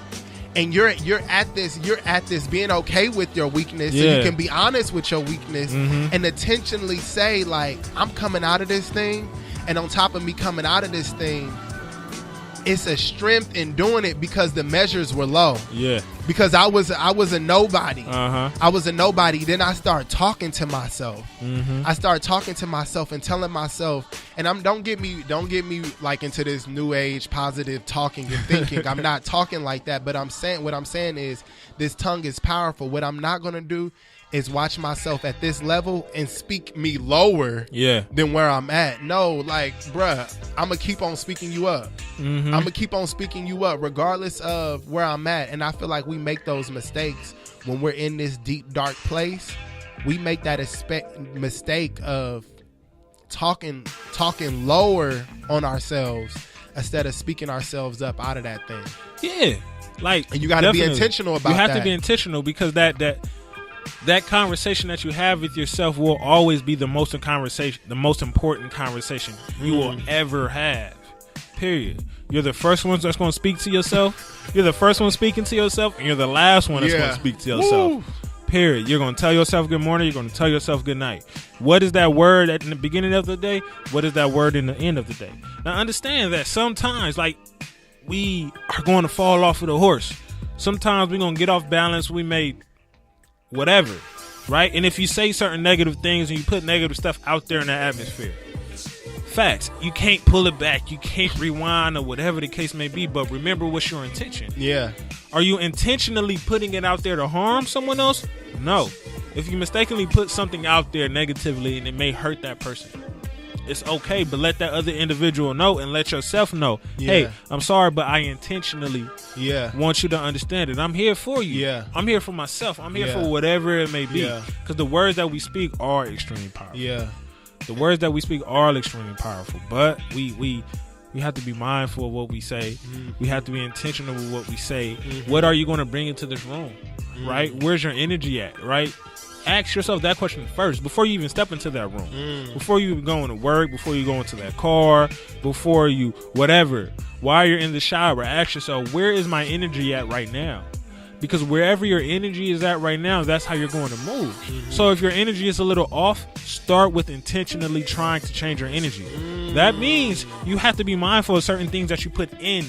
and you're at this being okay with your weakness, so you can be honest with your weakness and intentionally say like, I'm coming out of this thing, and on top of me coming out of this thing, it's a strength in doing it because the measures were low. Yeah. Because I was a nobody. I was a nobody. Then I started talking to myself. I started talking to myself and telling myself, and don't get me like into this new age positive talking and thinking. I'm not talking like that, but what I'm saying is this tongue is powerful. What I'm not gonna do is watch myself at this level and speak me lower than where I'm at. No, like, bruh, I'm going to keep on speaking you up. I'm going to keep on speaking you up regardless of where I'm at. And I feel like we make those mistakes when we're in this deep, dark place. We make that mistake of talking lower on ourselves instead of speaking ourselves up out of that thing. Yeah. Like, and you got to be intentional about that. You have to be intentional because that conversation that you have with yourself will always be the most important conversation you will ever have. Period. You're the first one that's going to speak to yourself. You're the first one speaking to yourself, and you're the last one that's going to speak to yourself. Woo. Period. You're going to tell yourself good morning. You're going to tell yourself good night. What is that word in the beginning of the day? What is that word in the end of the day? Now, understand that sometimes, like, we are going to fall off of the horse. Sometimes we're going to get off balance. We may whatever, right? And if you say certain negative things and you put negative stuff out there in the atmosphere, facts, you can't pull it back, you can't rewind, or whatever the case may be. But remember, what's your intention? Yeah. Are you intentionally putting it out there to harm someone else? No. If you mistakenly put something out there negatively and it may hurt that person, it's okay, but let that other individual know and let yourself know, hey, I'm sorry, but I intentionally want you to understand it. I'm here for you. Yeah. I'm here for myself. I'm here for whatever it may be. Because the words that we speak are extremely powerful. Yeah. The words that we speak are extremely powerful, but we have to be mindful of what we say. We have to be intentional with what we say. What are you going to bring into this room, right? Where's your energy at, right? Ask yourself that question first before you even step into that room, before you even go into work, before you go into that car, before you whatever. While you're in the shower, ask yourself, where is my energy at right now? Because wherever your energy is at right now, that's how you're going to move. So if your energy is a little off, start with intentionally trying to change your energy. That means you have to be mindful of certain things that you put in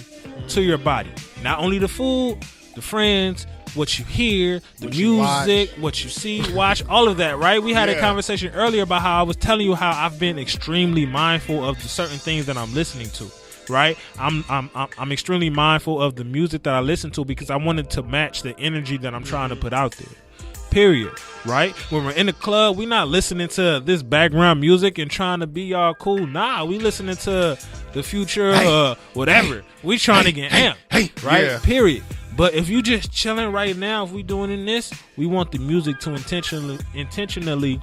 to your body. Not only the food, the friends, what you hear, the music, what you see, watch, all of that, right? We had a conversation earlier about how I was telling you how I've been extremely mindful of the certain things that I'm listening to, right? I'm extremely mindful of the music that I listen to because I wanted to match the energy that I'm trying to put out there. Period. Right? When we're in the club, we're not listening to this background music and trying to be all cool. Nah, we listening to the Future, whatever. We trying to get amped, right? Yeah. Period. But if you just chilling right now, if we doing in this, we want the music to intentionally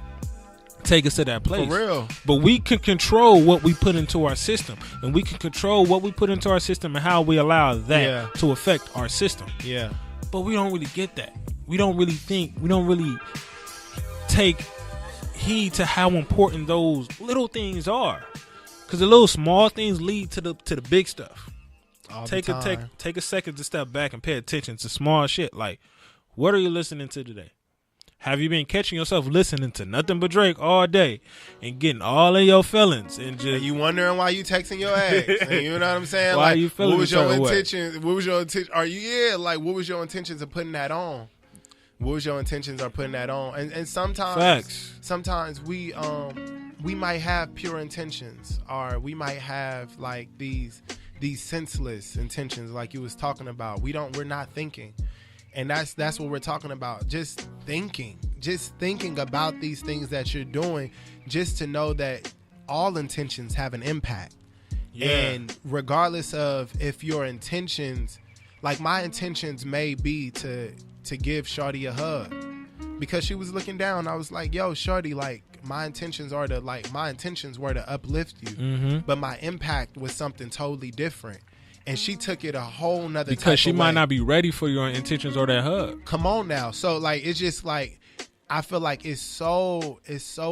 take us to that place. For real. But we can control what we put into our system, and we can control what we put into our system and how we allow that to affect our system. Yeah. But we don't really get that. We don't really think. We don't really take heed to how important those little things are, because the little small things lead to the big stuff. Take a second to step back and pay attention to small shit. Like, What are you listening to today? Have you been catching yourself listening to nothing but Drake all day and getting all in your feelings and just And you wondering why you texting your ex? And you know what I'm saying? Why like, you feeling what was a your certain way? intention? What was your intention? Are you what was your intentions of putting that on? What was your intentions of putting that on? And sometimes we might have pure intentions, or we might have like these senseless intentions, like you was talking about. We're not thinking. And that's what we're talking about. Just thinking about these things that you're doing, just to know that all intentions have an impact. Yeah. And regardless of if your intentions, like my intentions may be to give Shorty a hug because she was looking down. I was like, yo, Shorty, like my intentions were to uplift you, Mm-hmm. but my impact was something totally different. And she took it a whole nother type because she of might way. not be ready for your intentions or that hug. Come on now. So like it's just like I feel like it's so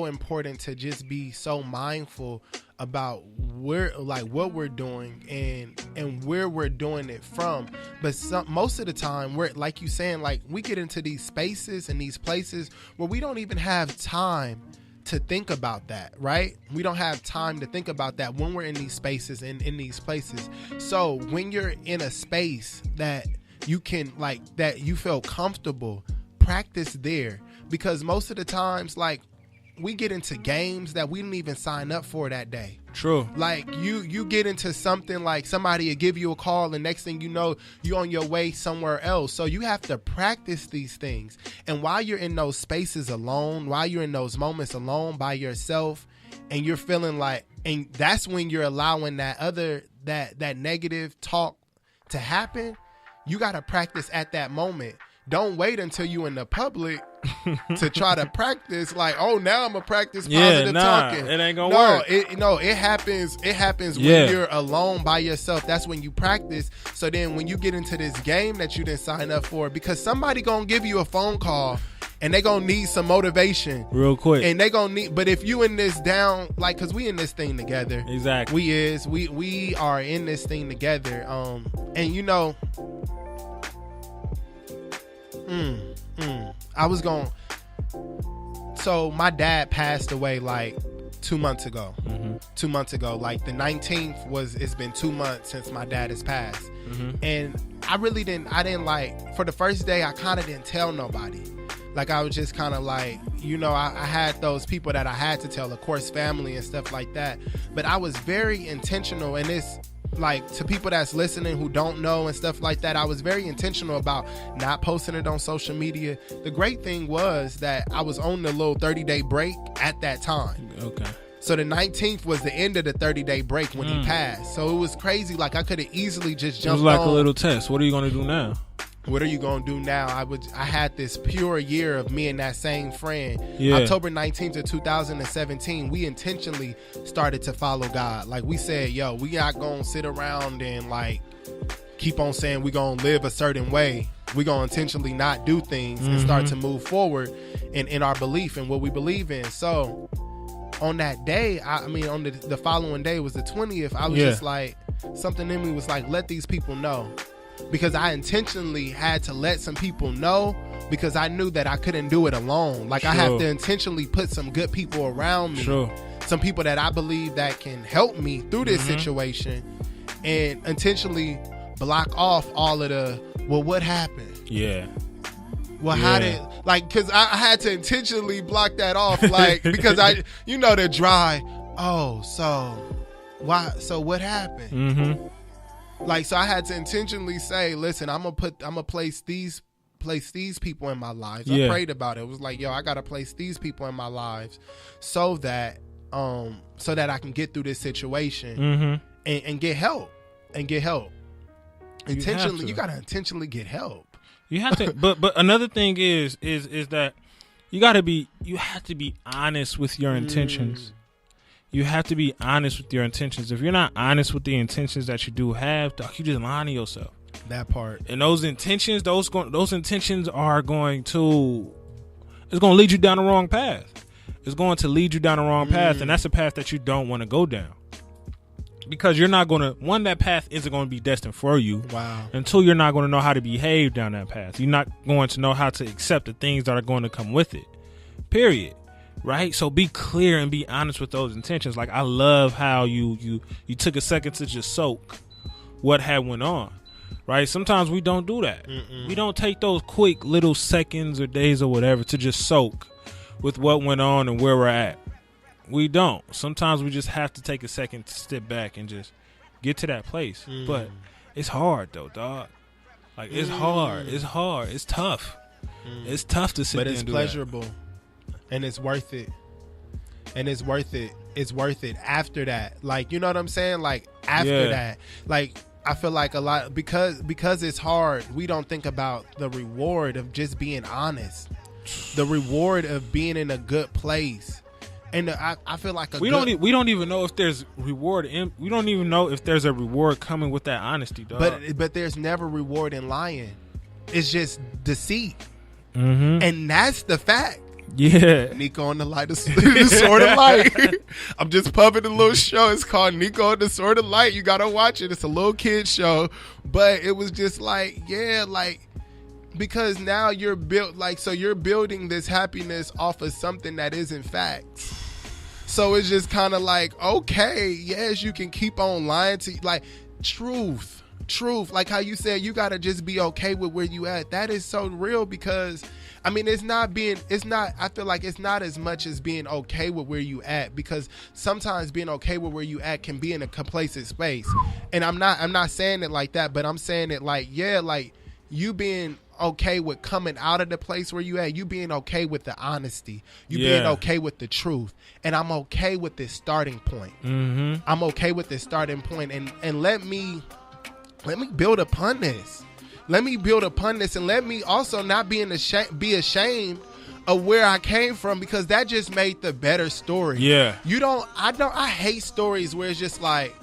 important to just be so mindful about what we're doing and where we're doing it from. But most of the time we're like you saying, like we get into these spaces and these places where we don't even have time to think about that, right? We don't have time to think about that when we're in these spaces and in these places. So when you're in a space that you can that you feel comfortable, practice there, because most of the times like we get into games that we didn't even sign up for that day. True. Like you get into something like somebody will give you a call and next thing you know, you're on your way somewhere else. So you have to practice these things. And while you're in those spaces alone, while you're in those moments alone by yourself and you're feeling like, and that's when you're allowing that negative talk to happen, you got to practice at that moment. Don't wait until you in the public to try to practice like, oh, now I'm gonna practice positive talking. It ain't gonna work. It happens when you're alone by yourself. That's when you practice. So then when you get into this game that you didn't sign up for, because somebody gonna give you a phone call and they gonna need some motivation real quick. And they gonna need, but if you in this down, like, cause we in this thing together. Exactly. We are in this thing together. And you know, I was going. So my dad passed away like 2 months ago. Mm-hmm. 2 months ago, like the 19th it's been 2 months since my dad has passed. Mm-hmm. And I didn't like, for the first day, I kind of didn't tell nobody. Like I was just kind of like, you know, I had those people that I had to tell, of course, family and stuff like that. But I was very intentional, and it's like, to people that's listening who don't know and stuff like that, I was very intentional about not posting it on social media. The great thing was that I was on the little 30-day break at that time. Okay. So the 19th was the end of the 30-day break when he passed. So it was crazy. Like I could have easily just jumped on. It was like a little test. What are you going to do now? What are you gonna do now? I had this pure year of me and that same friend. Yeah. October 19th of 2017, we intentionally started to follow God. Like we said, yo, we not gonna sit around and like keep on saying we gonna live a certain way. We gonna intentionally not do things and start to move forward in our belief and what we believe in. So on that day, on the following day was the 20th, I was just like, something in me was like, let these people know. Because I intentionally had to let some people know, because I knew that I couldn't do it alone. Like I have to intentionally put some good people around me. Some people that I believe that can help me through this situation, and intentionally block off all of the, well, what happened? Yeah. Well, how did, like, because I had to intentionally block that off, like, because the dry, oh, so why, so what happened? Mm-hmm. Like, so I had to intentionally say, listen, I'm gonna place these people in my lives. Yeah. I prayed about it. It was like, yo, I gotta place these people in my lives so that I can get through this situation and get help. Intentionally, you gotta intentionally get help. You have to, but another thing is that you have to be honest with your intentions. You have to be honest with your intentions. If you're not honest with the intentions that you do have, you just lying to yourself. That part. And those intentions, those intentions are going to, it's going to lead you down the wrong path. It's going to lead you down the wrong path, and that's a path that you don't want to go down. because you're not going to, one, that path isn't going to be destined for you. Wow. And two, you're not going to know how to behave down that path. You're not going to know how to accept the things that are going to come with it. Period. Right? So be clear and be honest with those intentions. Like, I love how you took a second to just soak what had went on. Right? Sometimes we don't do that. We don't take those quick little seconds or days or whatever to just soak with what went on and where we're at. We don't. Sometimes we just have to take a second to step back and just get to that place. But it's hard though, dog. Like, it's hard. It's hard. It's tough. It's tough to sit there and do that. But it's pleasurable. And it's worth it. And it's worth it. It's worth it after that. Like, you know what I'm saying? Like, after that. Like, I feel like a lot, because it's hard, we don't think about the reward of just being honest. The reward of being in a good place. And I feel like we don't even know if there's reward we don't even know if there's a reward coming with that honesty, dog. But there's never reward in lying. It's just deceit. And that's the fact. Yeah. Nico on the light, the Sword of Light. I'm just pumping a little show. It's called Nico on the Sword of Light. You gotta watch it. It's a little kid show. But it was just like, yeah, like, because now you're built, like, so you're building this happiness off of something that isn't facts. So it's just kind of like, okay, yes, you can keep on lying to, like, truth, like how you said, you gotta just be okay with where you at. That is so real, because I mean, I feel like it's not as much as being okay with where you at, because sometimes being okay with where you at can be in a complacent space. And I'm not saying it like that, but I'm saying it like, yeah, like, you being okay with coming out of the place where you at, you being okay with the honesty, you being okay with the truth. And I'm okay with this starting point. I'm okay with this starting point, and let me build upon this. Let me build upon this, and let me also not be ashamed of where I came from, because that just made the better story. Yeah. I hate stories where it's just like,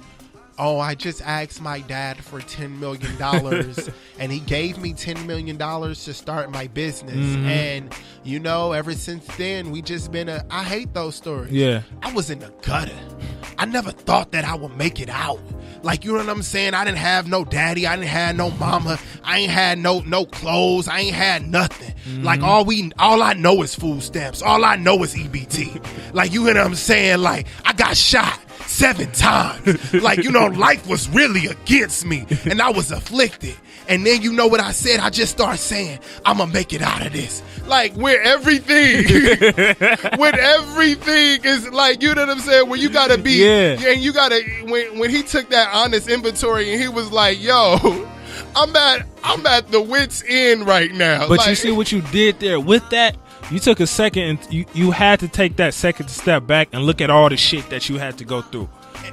oh, I just asked my dad for $10 million and he gave me $10 million to start my business. And, you know, ever since then, we just been I hate those stories. Yeah. I was in the gutter. I never thought that I would make it out. Like, you know what I'm saying? I didn't have no daddy. I didn't have no mama. I ain't had no clothes. I ain't had nothing. Like, all I know is food stamps. All I know is EBT. Like, you know what I'm saying? Like, I got shot 7 times. Like, you know, life was really against me, and I was afflicted. And then, you know what I said? I just started saying, I'm gonna make it out of this. Like, where everything is like, you know what I'm saying? Where you gotta be, and you gotta, when he took that honest inventory and he was like, yo, I'm at the wit's end right now. But like, you see what you did there with that? You took a second, and you had to take that second to step back and look at all the shit that you had to go through.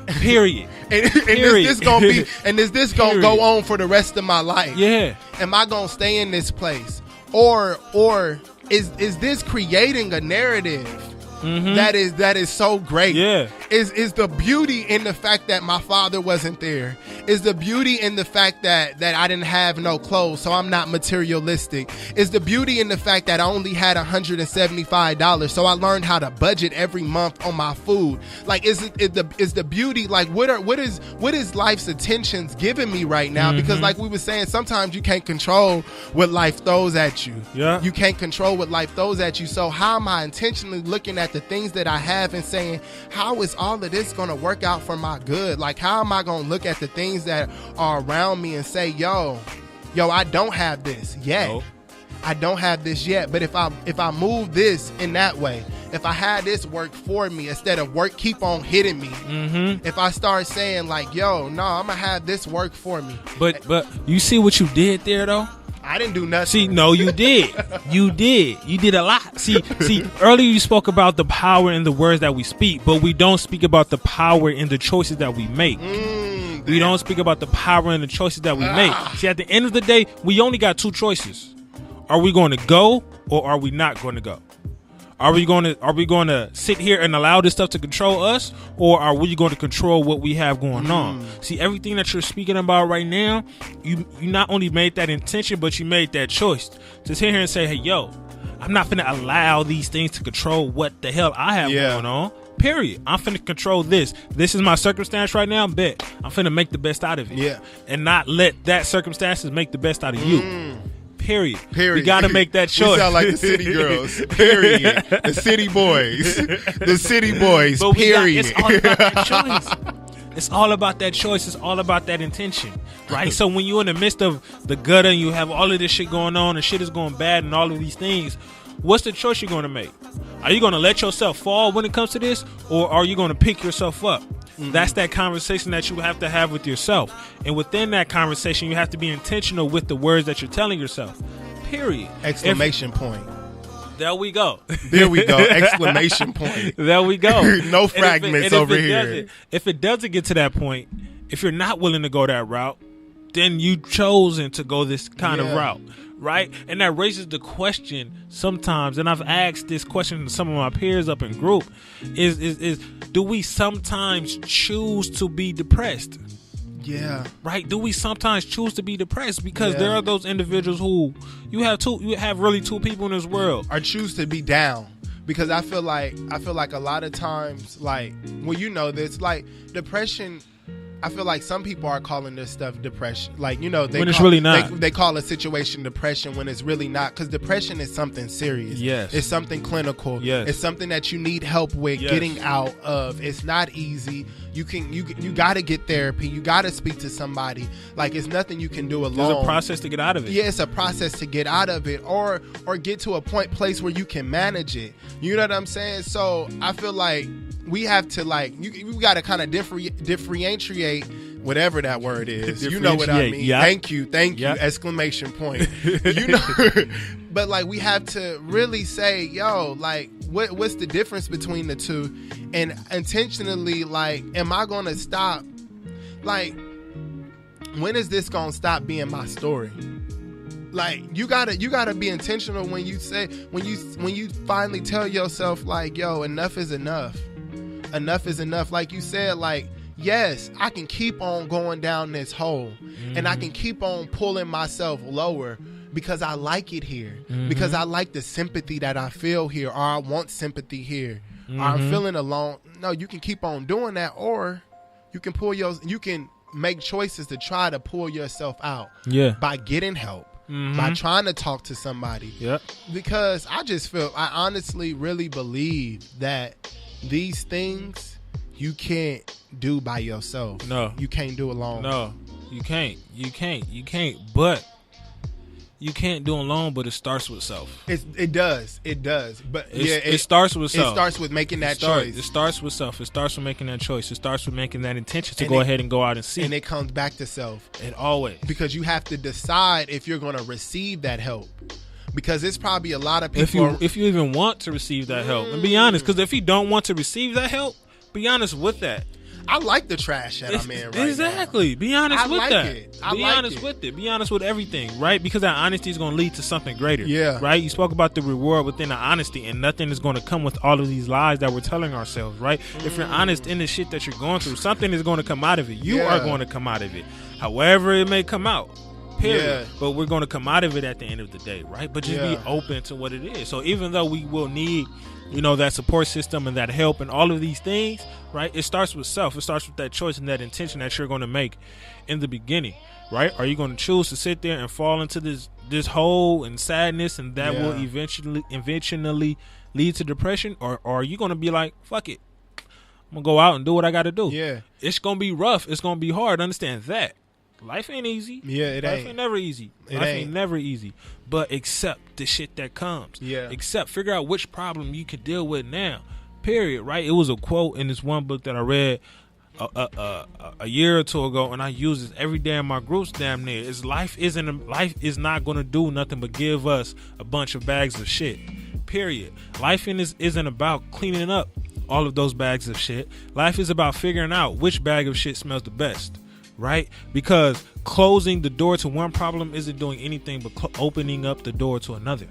Period. And is this gonna go on for the rest of my life? Yeah. Am I gonna stay in this place, or is this creating a narrative that is so great? Yeah. Is the beauty in the fact that my father wasn't there? Is the beauty in the fact that I didn't have no clothes, so I'm not materialistic? Is the beauty in the fact that I only had $175, so I learned how to budget every month on my food? Like, is the beauty, like, what is life's attentions giving me right now? Because like we were saying, sometimes you can't control what life throws at you. Yeah. You can't control what life throws at you. So how am I intentionally looking at the things that I have and saying, how is all of this going to work out for my good? Like, how am I going to look at the things that are around me and say, yo, I don't have this yet. Nope. I don't have this yet. But if I move this in that way, if I had this work for me instead of work keep on hitting me, if I start saying like, yo, no, I'm gonna have this work for me. But you see what you did there though? I didn't do nothing. See, no, you did. You did a lot. See, earlier you spoke about the power in the words that we speak, but we don't speak about the power in the choices that we make. We don't speak about the power in the choices that we make. See, at the end of the day, we only got 2 choices. Are we going to go, or are we not going to go? Are we going to sit here and allow this stuff to control us, or are we going to control what we have going on? See, everything that you're speaking about right now, you not only made that intention, but you made that choice to sit here and say, hey, yo, I'm not going to allow these things to control what the hell I have going on. Period. I'm finna control this. This is my circumstance right now. Bet I'm finna make the best out of it. Yeah. And not let that circumstances make the best out of you. Period. Period. We gotta make that choice. We sound like the city girls. Period. The city boys. The city boys. But period. it's all about that choice. It's all about that choice. It's all about that intention, right? So when you're in the midst of the gutter and you have all of this shit going on and shit is going bad and all of these things, what's the choice you're going to make? Are you going to let yourself fall when it comes to this, or are you going to pick yourself up? That's that conversation that you have to have with yourself. And within that conversation, you have to be intentional with the words that you're telling yourself. Period. Exclamation point. There we go. There we go. Exclamation point. There we go. No fragments over here. If it doesn't get to that point, if you're not willing to go that route, then you chosen to go this kind of route, right? And that raises the question sometimes, and I've asked this question to some of my peers up in group, is do we sometimes choose to be depressed? Yeah. Right? Do we sometimes choose to be depressed? Because there are those individuals who you have really two people in this world. Or choose to be down. Because I feel like a lot of times, like, well, you know this, like, depression, I feel like some people are calling this stuff depression. Like, you know, when it's really not. They call a situation depression when it's really not. Because depression is something serious. Yes. It's something clinical. Yes. It's something that you need help with getting out of. It's not easy. You got to get therapy. You got to speak to somebody. Like, it's nothing you can do alone. There's a process to get out of it. Yeah, it's a process to get out of it, or get to a place where you can manage it. You know what I'm saying? So I feel like we have to, like, we got to kind of differentiate, whatever that word is. You know what I mean? Yep. Thank you. Yep. Exclamation point. You know, but like, we have to really say, yo, like, what's the difference between the two, and intentionally, like, am I going to stop? Like, when is this going to stop being my story? Like, you gotta be intentional when you say, when you finally tell yourself, like, yo, enough is enough. Enough is enough. Like you said, like, yes, I can keep on going down this hole, and I can keep on pulling myself lower because I like it here, because I like the sympathy that I feel here, or I want sympathy here, or I'm feeling alone. No, you can keep on doing that, or you can make choices to try to pull yourself out by getting help. By trying to talk to somebody. Yep. Because I honestly really believe that these things you can't do by yourself. No. You can't do alone. No, you can't. But you can't do alone, but it starts with self. It does. But it starts with self. It starts with making that choice. It starts with self. It starts with making that choice. It starts with making that intention to go ahead and go out and see. And it comes back to self. It always. Because you have to decide if you're going to receive that help. Because it's probably a lot of people. If you even want to receive that help, and be honest, because if you don't want to receive that help, be honest with that. I like the trash that I'm in right exactly. now. Be honest with like that. It. Be honest with it. Be honest with everything, right? Because that honesty is going to lead to something greater. Yeah. Right? You spoke about the reward within the honesty, and nothing is going to come with all of these lies that we're telling ourselves, right? If you're honest in the shit that you're going through, something is going to come out of it. You are going to come out of it. However it may come out. Period. Yeah. But we're going to come out of it at the end of the day, right? But just be open to what it is. So even though we will need, you know, that support system and that help and all of these things, right? It starts with self. It starts with that choice and that intention that you're going to make in the beginning, right? Are you going to choose to sit there and fall into this hole and sadness, and that will eventually lead to depression? Or are you going to be like, fuck it, I'm going to go out and do what I got to do? Yeah. It's going to be rough. It's going to be hard. Understand that. Life ain't easy. Yeah, it ain't. Life ain't never easy. Life ain't never easy. But accept the shit that comes. Yeah. Figure out which problem you can deal with now. Period. Right? It was a quote in this one book that I read a year or two ago, and I use this every day in my groups. Damn near. Life is not going to do nothing but give us a bunch of bags of shit. Period. Life isn't about cleaning up all of those bags of shit. Life is about figuring out which bag of shit smells the best. Right? Because closing the door to one problem isn't doing anything but opening up the door to another.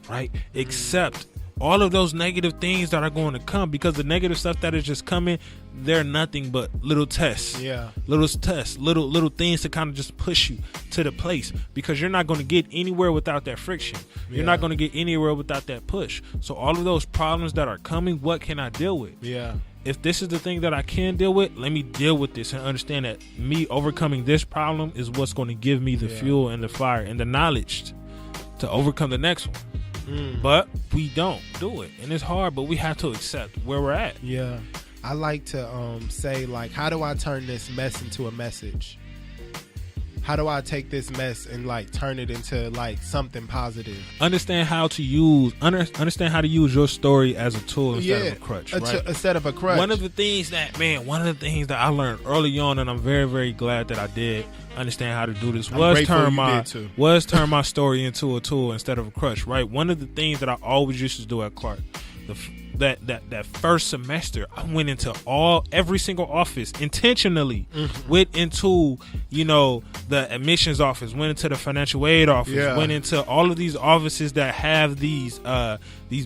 Right? Accept all of those negative things that are going to come, because the negative stuff that is just coming, they're nothing but little tests. Yeah. Little tests, little things to kind of just push you to the place, because you're not going to get anywhere without that friction. You're not going to get anywhere without that push. So all of those problems that are coming, what can I deal with? Yeah. if this is the thing that I can deal with, let me deal with this and understand that me overcoming this problem is what's going to give me the fuel and the fire and the knowledge to overcome the next one. But we don't do it, and it's hard, but we have to accept where we're at. Yeah. I like to say, like, how do I turn this mess into a message? How do I take this mess and like turn it into like something positive? Understand how to use your story as a tool instead of a crutch. Right? Instead of a crutch. One of the things that I learned early on, and I'm very, very glad that I did understand how to do this, was turn my story into a tool instead of a crutch. Right. One of the things that I always used to do at Clark, that first semester, I went into every single office intentionally. Went into, the admissions office, went into the financial aid office, went into all of these offices that have these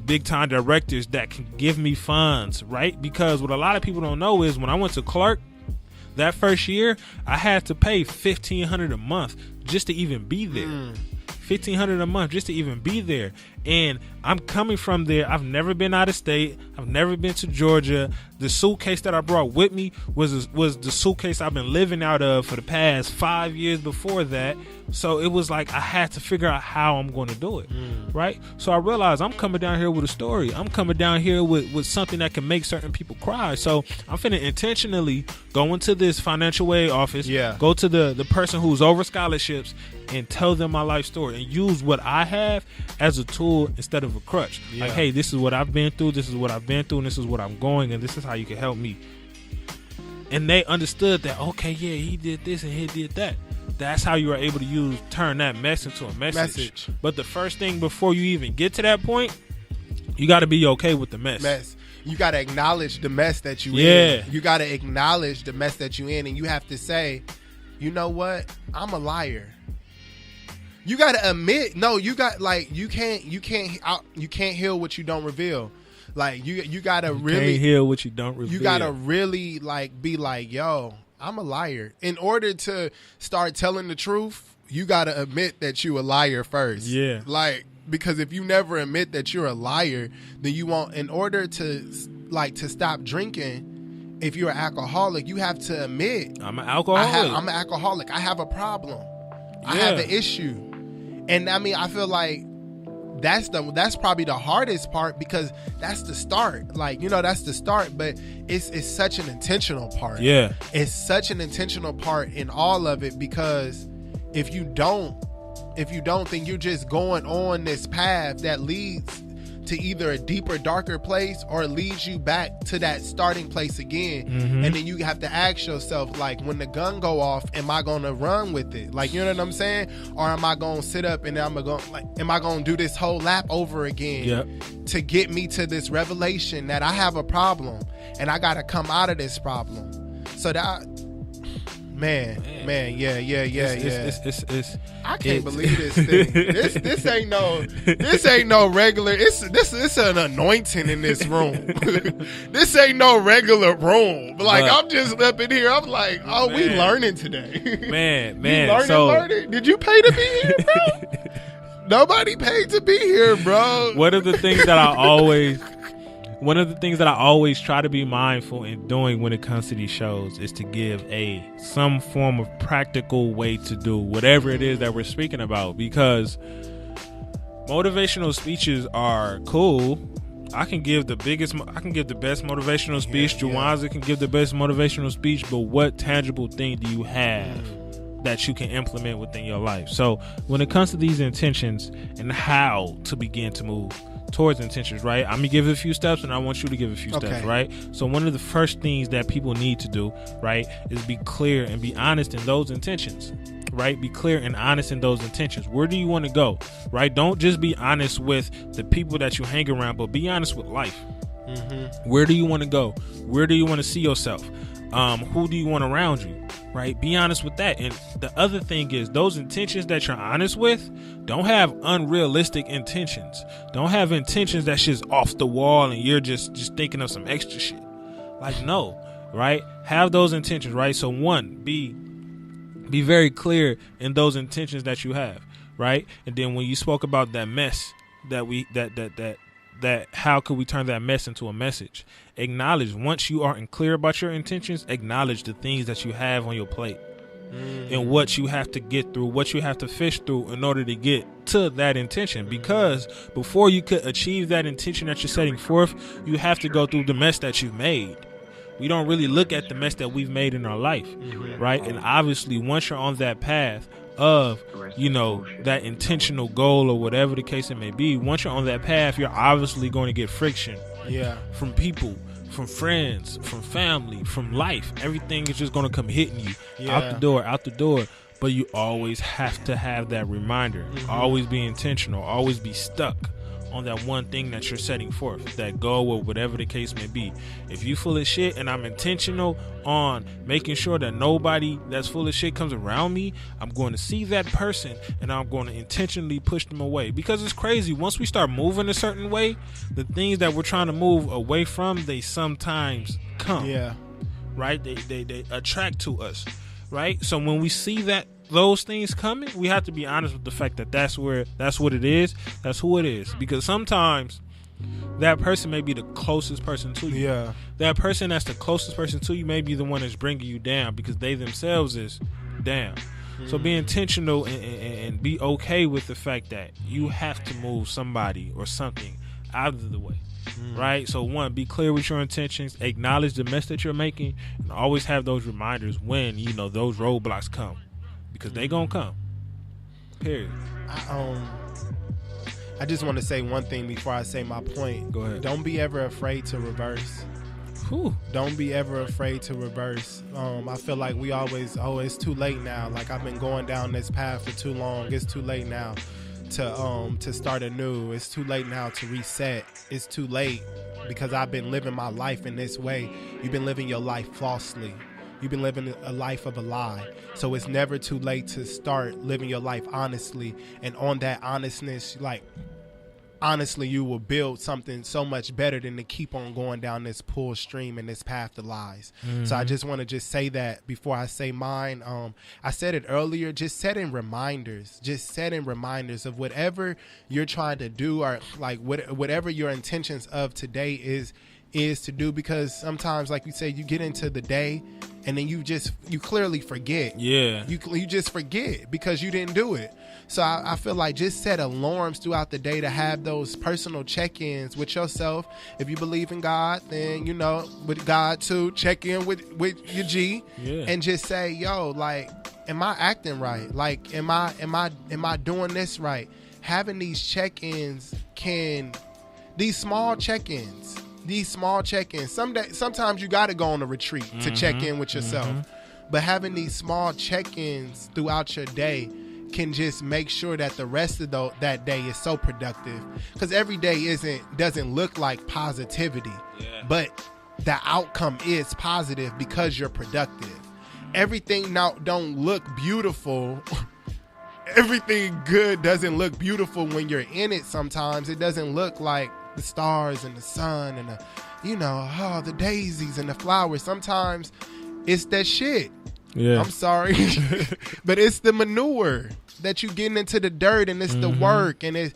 big time directors that can give me funds, right? Because what a lot of people don't know is when I went to Clark that first year, I had to pay $1,500 a month just to even be there. $1,500 a month just to even be there. And I'm coming from there. I've never been out of state. I've never been to Georgia. The suitcase that I brought with me was the suitcase I've been living out of for the past 5 years before that. So it was like I had to figure out how I'm going to do it, right? So I realized I'm coming down here with a story. I'm coming down here with something that can make certain people cry. So I'm finna intentionally go into this financial aid office, go to the person who's over scholarships, and tell them my life story and use what I have as a tool instead of a crutch. Like, hey, this is what I've been through, this is what I've been through, and this is what I'm going, and this is how you can help me. And they understood that, okay, yeah, he did this and he did that. That's how you are able to turn that mess into a message. But the first thing before you even get to that point, you got to be okay with the mess. You got to acknowledge the mess that you in. You got to acknowledge the mess that you in, and you have to say, you know what? I'm a liar. You got to admit, you can't heal what you don't reveal. Like you got to really can't heal what you don't reveal. You got to really be like, yo, I'm a liar. In order to start telling the truth, you got to admit that you a liar first. Yeah. Because if you never admit that you're a liar, then you won't. In order to stop drinking, if you're an alcoholic, you have to admit, I'm an alcoholic. I'm an alcoholic. I have a problem. I have an issue. And I mean, I feel like that's probably the hardest part, because that's the start. That's the start, but it's such an intentional part. Yeah. It's such an intentional part in all of it, because if you don't, then you're just going on this path that leads to either a deeper, darker place, or it leads you back to that starting place again. And then you have to ask yourself, like, when the gun go off, am I going to run with it? Like, you know what I'm saying? Or am I going to sit up and am I going to do this whole lap over again to get me to this revelation that I have a problem and I got to come out of this problem? So that, man, I can't believe this thing. This ain't no regular. It's an anointing in this room. This ain't no regular room. I'm just up in here. I'm like, we learning today. Man. Learning. Did you pay to be here, bro? Nobody paid to be here, bro. One of the things that I always try to be mindful in doing when it comes to these shows is to give some form of practical way to do whatever it is that we're speaking about, because motivational speeches are cool. I can give the best motivational speech. Juwanza can give the best motivational speech, but what tangible thing do you have that you can implement within your life? So when it comes to these intentions and how to begin to move towards intentions, right? I'm gonna give it a few steps, and I want you to give a few steps, right? So one of the first things that people need to do, right, is be clear and be honest in those intentions, right? Be clear and honest in those intentions. Where do you want to go, right? Don't just be honest with the people that you hang around, but be honest with life. Where do you want to go? Where do you want to see yourself? Who do you want around you, right? Be honest with that. And the other thing is, those intentions that you're honest with, don't have unrealistic intentions. Don't have intentions that's just off the wall and you're just thinking of some extra shit. No, right? Have those intentions, right? So one, be very clear in those intentions that you have, right? And then when you spoke about that mess that that how could we turn that mess into a message? Acknowledge, once you are clear about your intentions, acknowledge the things that you have on your plate and what you have to get through, what you have to fish through in order to get to that intention. Because before you could achieve that intention that you're setting forth, you have to go through the mess that you've made. We don't really look at the mess that we've made in our life, right? And obviously, once you're on that path of, you know, that intentional goal or whatever the case it may be, once you're on that path, you're obviously going to get friction from people, from friends, from family, from life. Everything is just going to come hitting you out the door. But you always have to have that reminder. Always be intentional. Always be stuck on that one thing that you're setting forth, that goal or whatever the case may be. If you full of shit and I'm intentional on making sure that nobody that's full of shit comes around me, I'm going to see that person and I'm going to intentionally push them away. Because it's crazy, once we start moving a certain way, the things that we're trying to move away from, they sometimes come. Right? They attract to us. Right? So when we see that those things coming, we have to be honest with the fact that that's what it is, that's who it is. Because sometimes that person may be the closest person to you. That person that's the closest person to you may be the one that's bringing you down because they themselves is down. So be intentional and be okay with the fact that you have to move somebody or something out of the way. Right? So one, be clear with your intentions, acknowledge the mess that you're making, and always have those reminders when, you know, those roadblocks come. Because they gonna come. Period. I just want to say one thing before I say my point. Go ahead. Don't be ever afraid to reverse. Don't be ever afraid to reverse. I feel like we always, it's too late now. Like, I've been going down this path for too long. It's too late now to start anew. It's too late now to reset. It's too late because I've been living my life in this way. You've been living your life falsely. You've been living a life of a lie. So it's never too late to start living your life honestly. And on that honestness, like, honestly, you will build something so much better than to keep on going down this pool stream and this path to lies. So I just want to just say that before I say mine. I said it earlier, just setting reminders of whatever you're trying to do, or like whatever your intentions of today is to do. Because sometimes, like you say, you get into the day and then you clearly forget. You just forget because you didn't do it. So I feel like just set alarms throughout the day to have those personal check-ins with yourself. If you believe in God, then, you know, with God too, check in with your G and just say, yo, like, am I acting right? Like, am I doing this right? Having these check-ins these small check-ins, sometimes you got to go on a retreat to check in with yourself. But having these small check-ins throughout your day can just make sure that the rest of that day is so productive. Because every day doesn't look like positivity, but the outcome is positive because you're productive. Everything now don't look beautiful. Everything good doesn't look beautiful when you're in it. Sometimes it doesn't look like the stars and the sun and the daisies and the flowers. Sometimes it's that shit. I'm sorry. But it's the manure that you getting into the dirt, and it's the work, and it's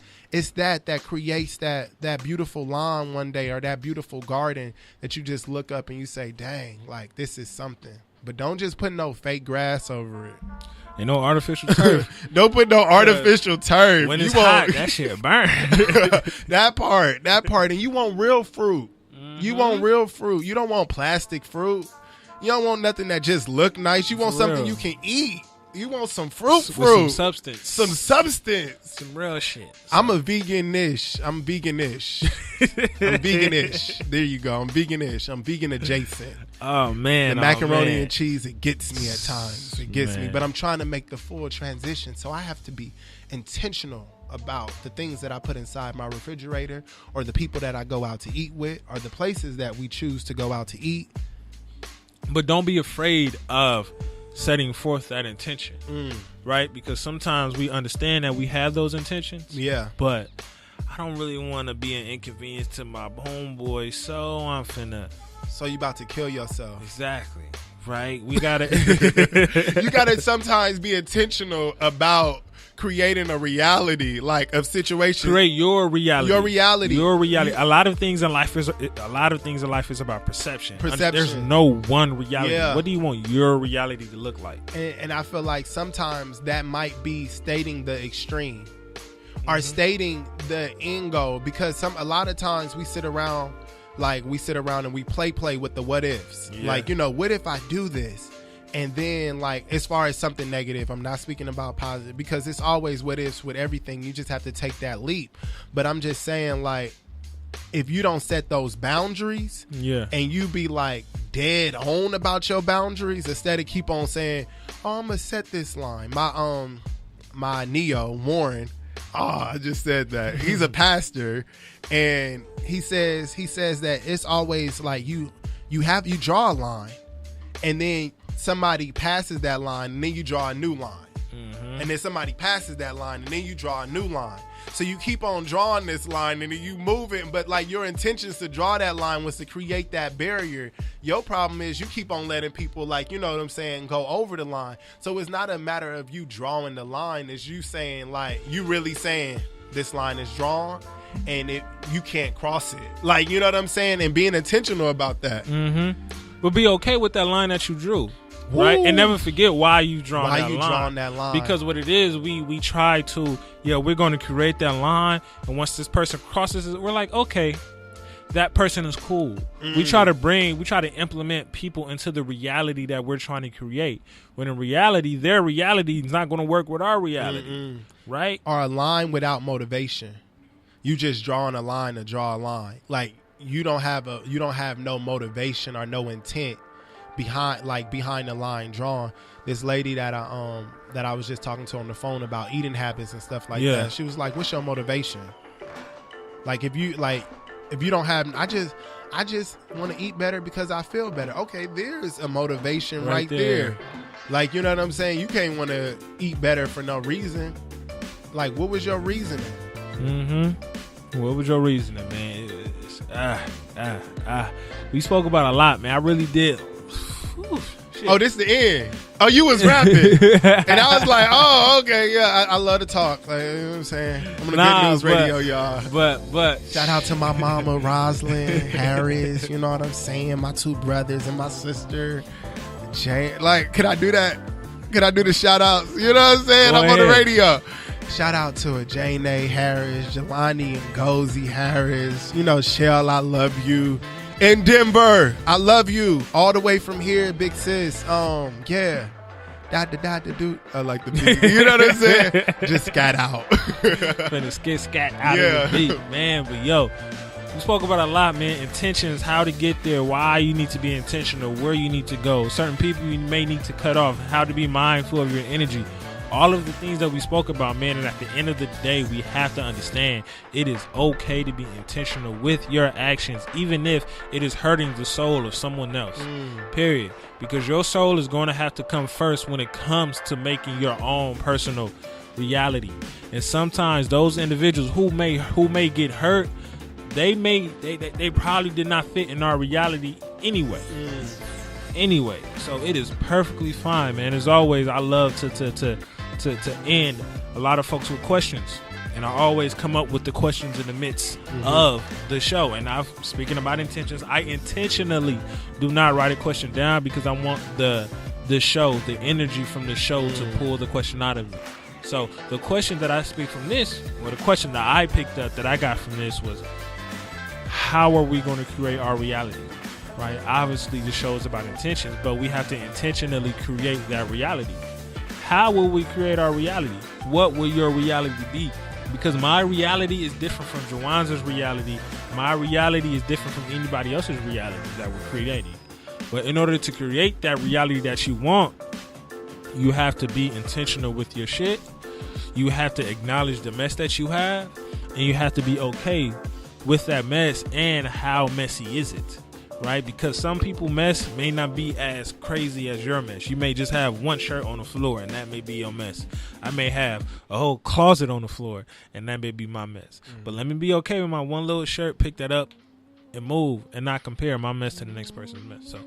that creates that beautiful lawn one day, or that beautiful garden that you just look up and you say, dang, like, this is something. But don't just put no fake grass over it. And no artificial turf. Don't put no artificial turf. When it's hot, that shit burn. That part. And you want real fruit. You want real fruit. You don't want plastic fruit. You don't want nothing that just look nice. You want something you can eat. You want some fruit. Some substance. Some real shit. I'm vegan-ish. There you go. I'm vegan-ish. I'm vegan adjacent. Oh, man. The macaroni and cheese, it gets me at times. It gets me. But I'm trying to make the full transition. So I have to be intentional about the things that I put inside my refrigerator, or the people that I go out to eat with, or the places that we choose to go out to eat. But don't be afraid of setting forth that intention, right? Because sometimes we understand that we have those intentions. But I don't really want to be an inconvenience to my homeboy, so I'm finna. So you about to kill yourself. Exactly. right? We gotta. You gotta sometimes be intentional about creating a reality, like of situation. Create your reality. Your reality. Your reality. A lot of things in life is about perception. Perception. There's no one reality. Yeah. What do you want your reality to look like? And I feel like sometimes that might be stating the extreme or stating the end goal, because a lot of times we sit around and we play with the what ifs. Yeah. Like, you know, what if I do this? And then, like, as far as something negative, I'm not speaking about positive, because it's always what ifs with everything. You just have to take that leap. But I'm just saying, like, if you don't set those boundaries, Yeah. and you be like dead on about your boundaries instead of keep on saying, "Oh, I'm gonna set this line." My Neo Warren, I just said that. He's a pastor, and he says that it's always like you draw a line, and then somebody passes that line, and then you draw a new line. And then somebody passes that line, and then you draw a new line. So you keep on drawing this line, and then you move it, but like your intentions to draw that line was to create that barrier. Your problem is you keep on letting people, like, you know what I'm saying, go over the line. So it's not a matter of you drawing the line, it's you saying, like, you really saying this line is drawn, and you can't cross it. Like, you know what I'm saying? And being intentional about that. But be okay with that line that you drew. Right, and never forget why you drawn that line. Because what it is, we try to, we're going to create that line, and once this person crosses it, we're like, okay, that person is cool. We try to implement people into the reality that we're trying to create. When in reality, their reality is not going to work with our reality, right? Or a line without motivation. You just drawing a line to draw a line. Like you don't have no motivation or no intent behind the line drawn. This lady that I was just talking to on the phone about eating habits and stuff like that, she was like, what's your motivation? Like if you don't have, I just want to eat better because I feel better. Okay, there's a motivation right there. Like, you know what I'm saying? You can't want to eat better for no reason. Like, what was your reasoning? What was your reasoning, man? We spoke about a lot, man. I really did. Oh, this the end. Oh, you was rapping. And I was like, oh, okay, yeah, I love to talk. Like, you know what I'm saying? I'm on the Good News Radio, y'all. But shout out to my mama, Roslyn Harris. You know what I'm saying? My two brothers and my sister, Jane. Like, could I do that? Could I do the shout outs? You know what I'm saying? I'm on the radio. Shout out to Jane A. Harris, Jelani and Gozy Harris. You know, Shell, I love you. In Denver, I love you. All the way from here, big sis. Yeah. Do. I like the beat. You know what I'm saying? Just scat out. Finna scat out of the beat, man. But yo, we spoke about a lot, man. Intentions, how to get there, why you need to be intentional, where you need to go. Certain people you may need to cut off, how to be mindful of your energy. All of the things that we spoke about, man, and at the end of the day, we have to understand it is okay to be intentional with your actions, even if it is hurting the soul of someone else, period. Because your soul is going to have to come first when it comes to making your own personal reality. And sometimes those individuals who may get hurt, they probably did not fit in our reality anyway. Anyway, so it is perfectly fine, man. As always, I love to end a lot of folks with questions, and I always come up with the questions in the midst of the show. And speaking about intentions, I intentionally do not write a question down because I want the show, the energy from the show to pull the question out of me. So the question that I speak from this, or the question that I picked up that I got from this was, how are we going to create our reality? Right? Obviously the show is about intentions, but we have to intentionally create that reality. How will we create our reality? What will your reality be? Because my reality is different from Jawanza's reality. My reality is different from anybody else's reality that we're creating. But in order to create that reality that you want, you have to be intentional with your shit. You have to acknowledge the mess that you have, and you have to be okay with that mess and how messy is it. Right? Because some people mess may not be as crazy as your mess. You may just have one shirt on the floor and that may be your mess. I may have a whole closet on the floor and that may be my mess. But let me be okay with my one little shirt, pick that up, and move and not compare my mess to the next person's mess. So,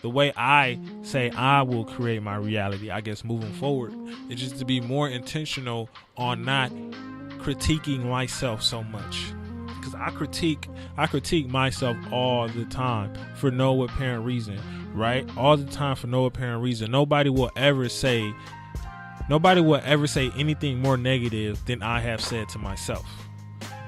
the way I say I will create my reality, I guess, moving forward, is just to be more intentional on not critiquing myself so much. Because I critique myself all the time for no apparent reason, right? All the time for no apparent reason. Nobody will ever say anything more negative than I have said to myself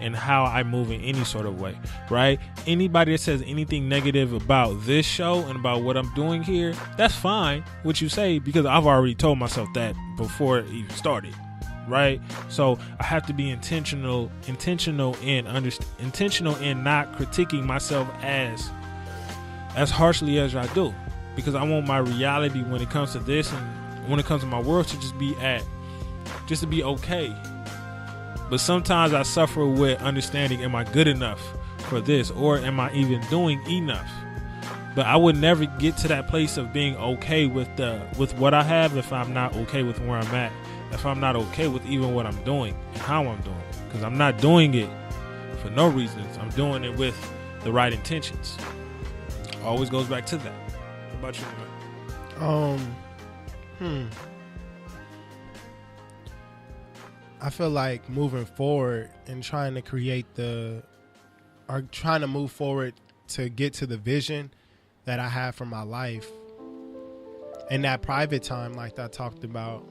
and how I move in any sort of way, right? Anybody that says anything negative about this show and about what I'm doing here, that's fine, what you say, because I've already told myself that before it even started, right? So I have to be intentional in not critiquing myself as harshly as I do, because I want my reality when it comes to this and when it comes to my world to just be okay. But sometimes I suffer with understanding, am I good enough for this, or am I even doing enough? But I would never get to that place of being okay with what I have if I'm not okay with where I'm at, if I'm not okay with even what I'm doing and how I'm doing it. Because I'm not doing it for no reasons. I'm doing it with the right intentions. Always goes back to that. What about you, man? I feel like moving forward and trying to move forward to get to the vision that I have for my life. And that private time, like I talked about,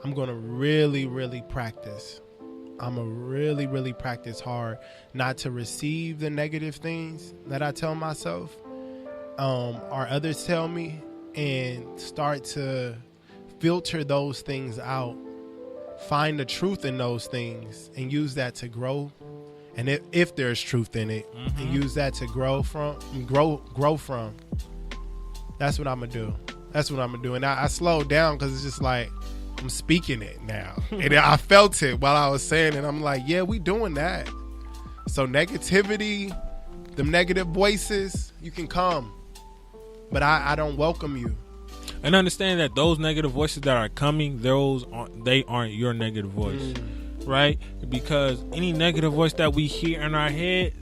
I'm going to really, really practice. I'm going to really, really practice hard not to receive the negative things that I tell myself or others tell me, and start to filter those things out. Find the truth in those things and use that to grow, and if there's truth in it, and use that to grow from. That's what I'm gonna do. And I slowed down because it's just like I'm speaking it now, and I felt it while I was saying it. I'm like, yeah, we doing that. So negativity, them negative voices, you can come, but I don't welcome you. And understand that those negative voices that are coming, they aren't your negative voice, right? Because any negative voice that we hear in our head,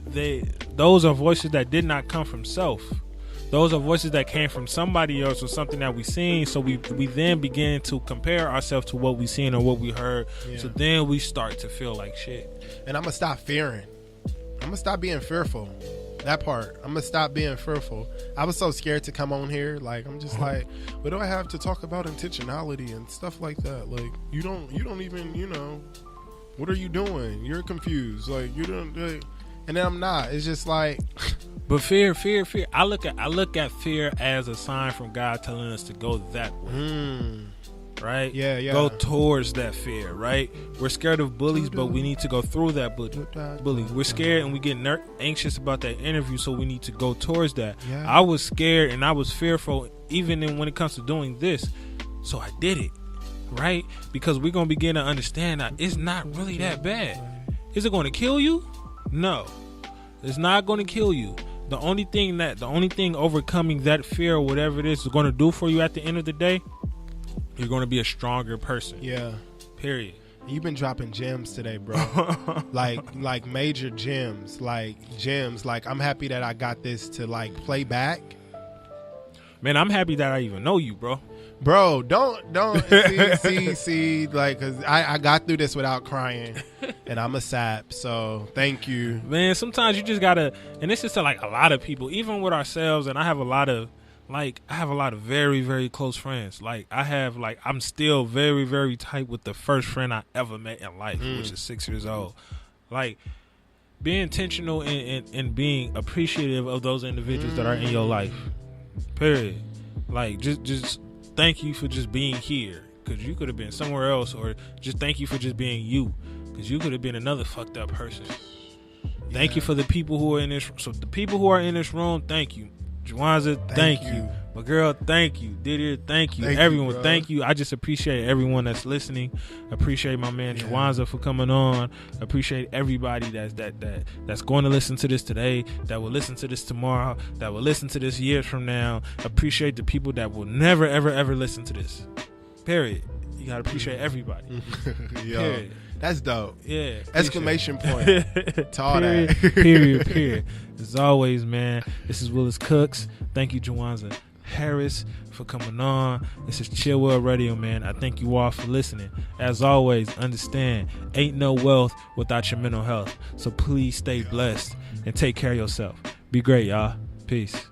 those are voices that did not come from self. Those are voices that came from somebody else or something that we seen. So we then begin to compare ourselves to what we seen or what we heard. Yeah. So then we start to feel like shit. And I'm gonna stop fearing. I'm gonna stop being fearful. That part, I'm gonna stop being fearful. I was so scared to come on here. Like, I'm just like, what do I have to talk about intentionality and stuff like that? Like, you don't even, what are you doing? You're confused. Like, you don't. Like, and then I'm not. It's just like. But fear. I look at fear as a sign from God telling us to go that way. Right? Yeah. Go towards that fear, right? We're scared of bullies, but we need to go through that bully. We're scared and we get anxious about that interview, so we need to go towards that. Yeah. I was scared and I was fearful even when it comes to doing this, so I did it, right? Because we're going to begin to understand that it's not really that bad. Is it going to kill you? No, it's not going to kill you. The only thing overcoming that fear or whatever it is going to do for you at the end of the day, you're going to be a stronger person. Yeah. Period. You've been dropping gems today, bro. like major gems. Like I'm happy that I got this to play back. Man, I'm happy that I even know you, bro. Bro, don't see cause I got through this without crying, and I'm a sap, so thank you. Man, sometimes you just gotta, and this is to a lot of people, even with ourselves, and I have a lot of very, very close friends. I'm still very, very tight with the first friend I ever met in life, which is 6 years old. Be intentional in being appreciative of those individuals that are in your life. Period. Just thank you for just being here, because you could have been somewhere else, or just thank you for just being you, because you could have been another fucked up person. Thank you for the people who are in this. So the people who are in this room, thank you. Juwanza, thank you. My girl, thank you. Didier, thank you. Everyone, thank you. I just appreciate everyone that's listening. Appreciate my man Juwanza for coming on. Appreciate everybody that's going to listen to this today, that will listen to this tomorrow, that will listen to this years from now. Appreciate the people that will never, ever, ever listen to this. Period. You gotta appreciate everybody. Yo, That's dope. Yeah. Exclamation point to all that. Period. As always, man, this is Willis Cooks. Thank you, Jawanza Harris, for coming on. This is Chill Well Radio, man. I thank you all for listening. As always, understand, ain't no wealth without your mental health. So please stay blessed and take care of yourself. Be great, y'all. Peace.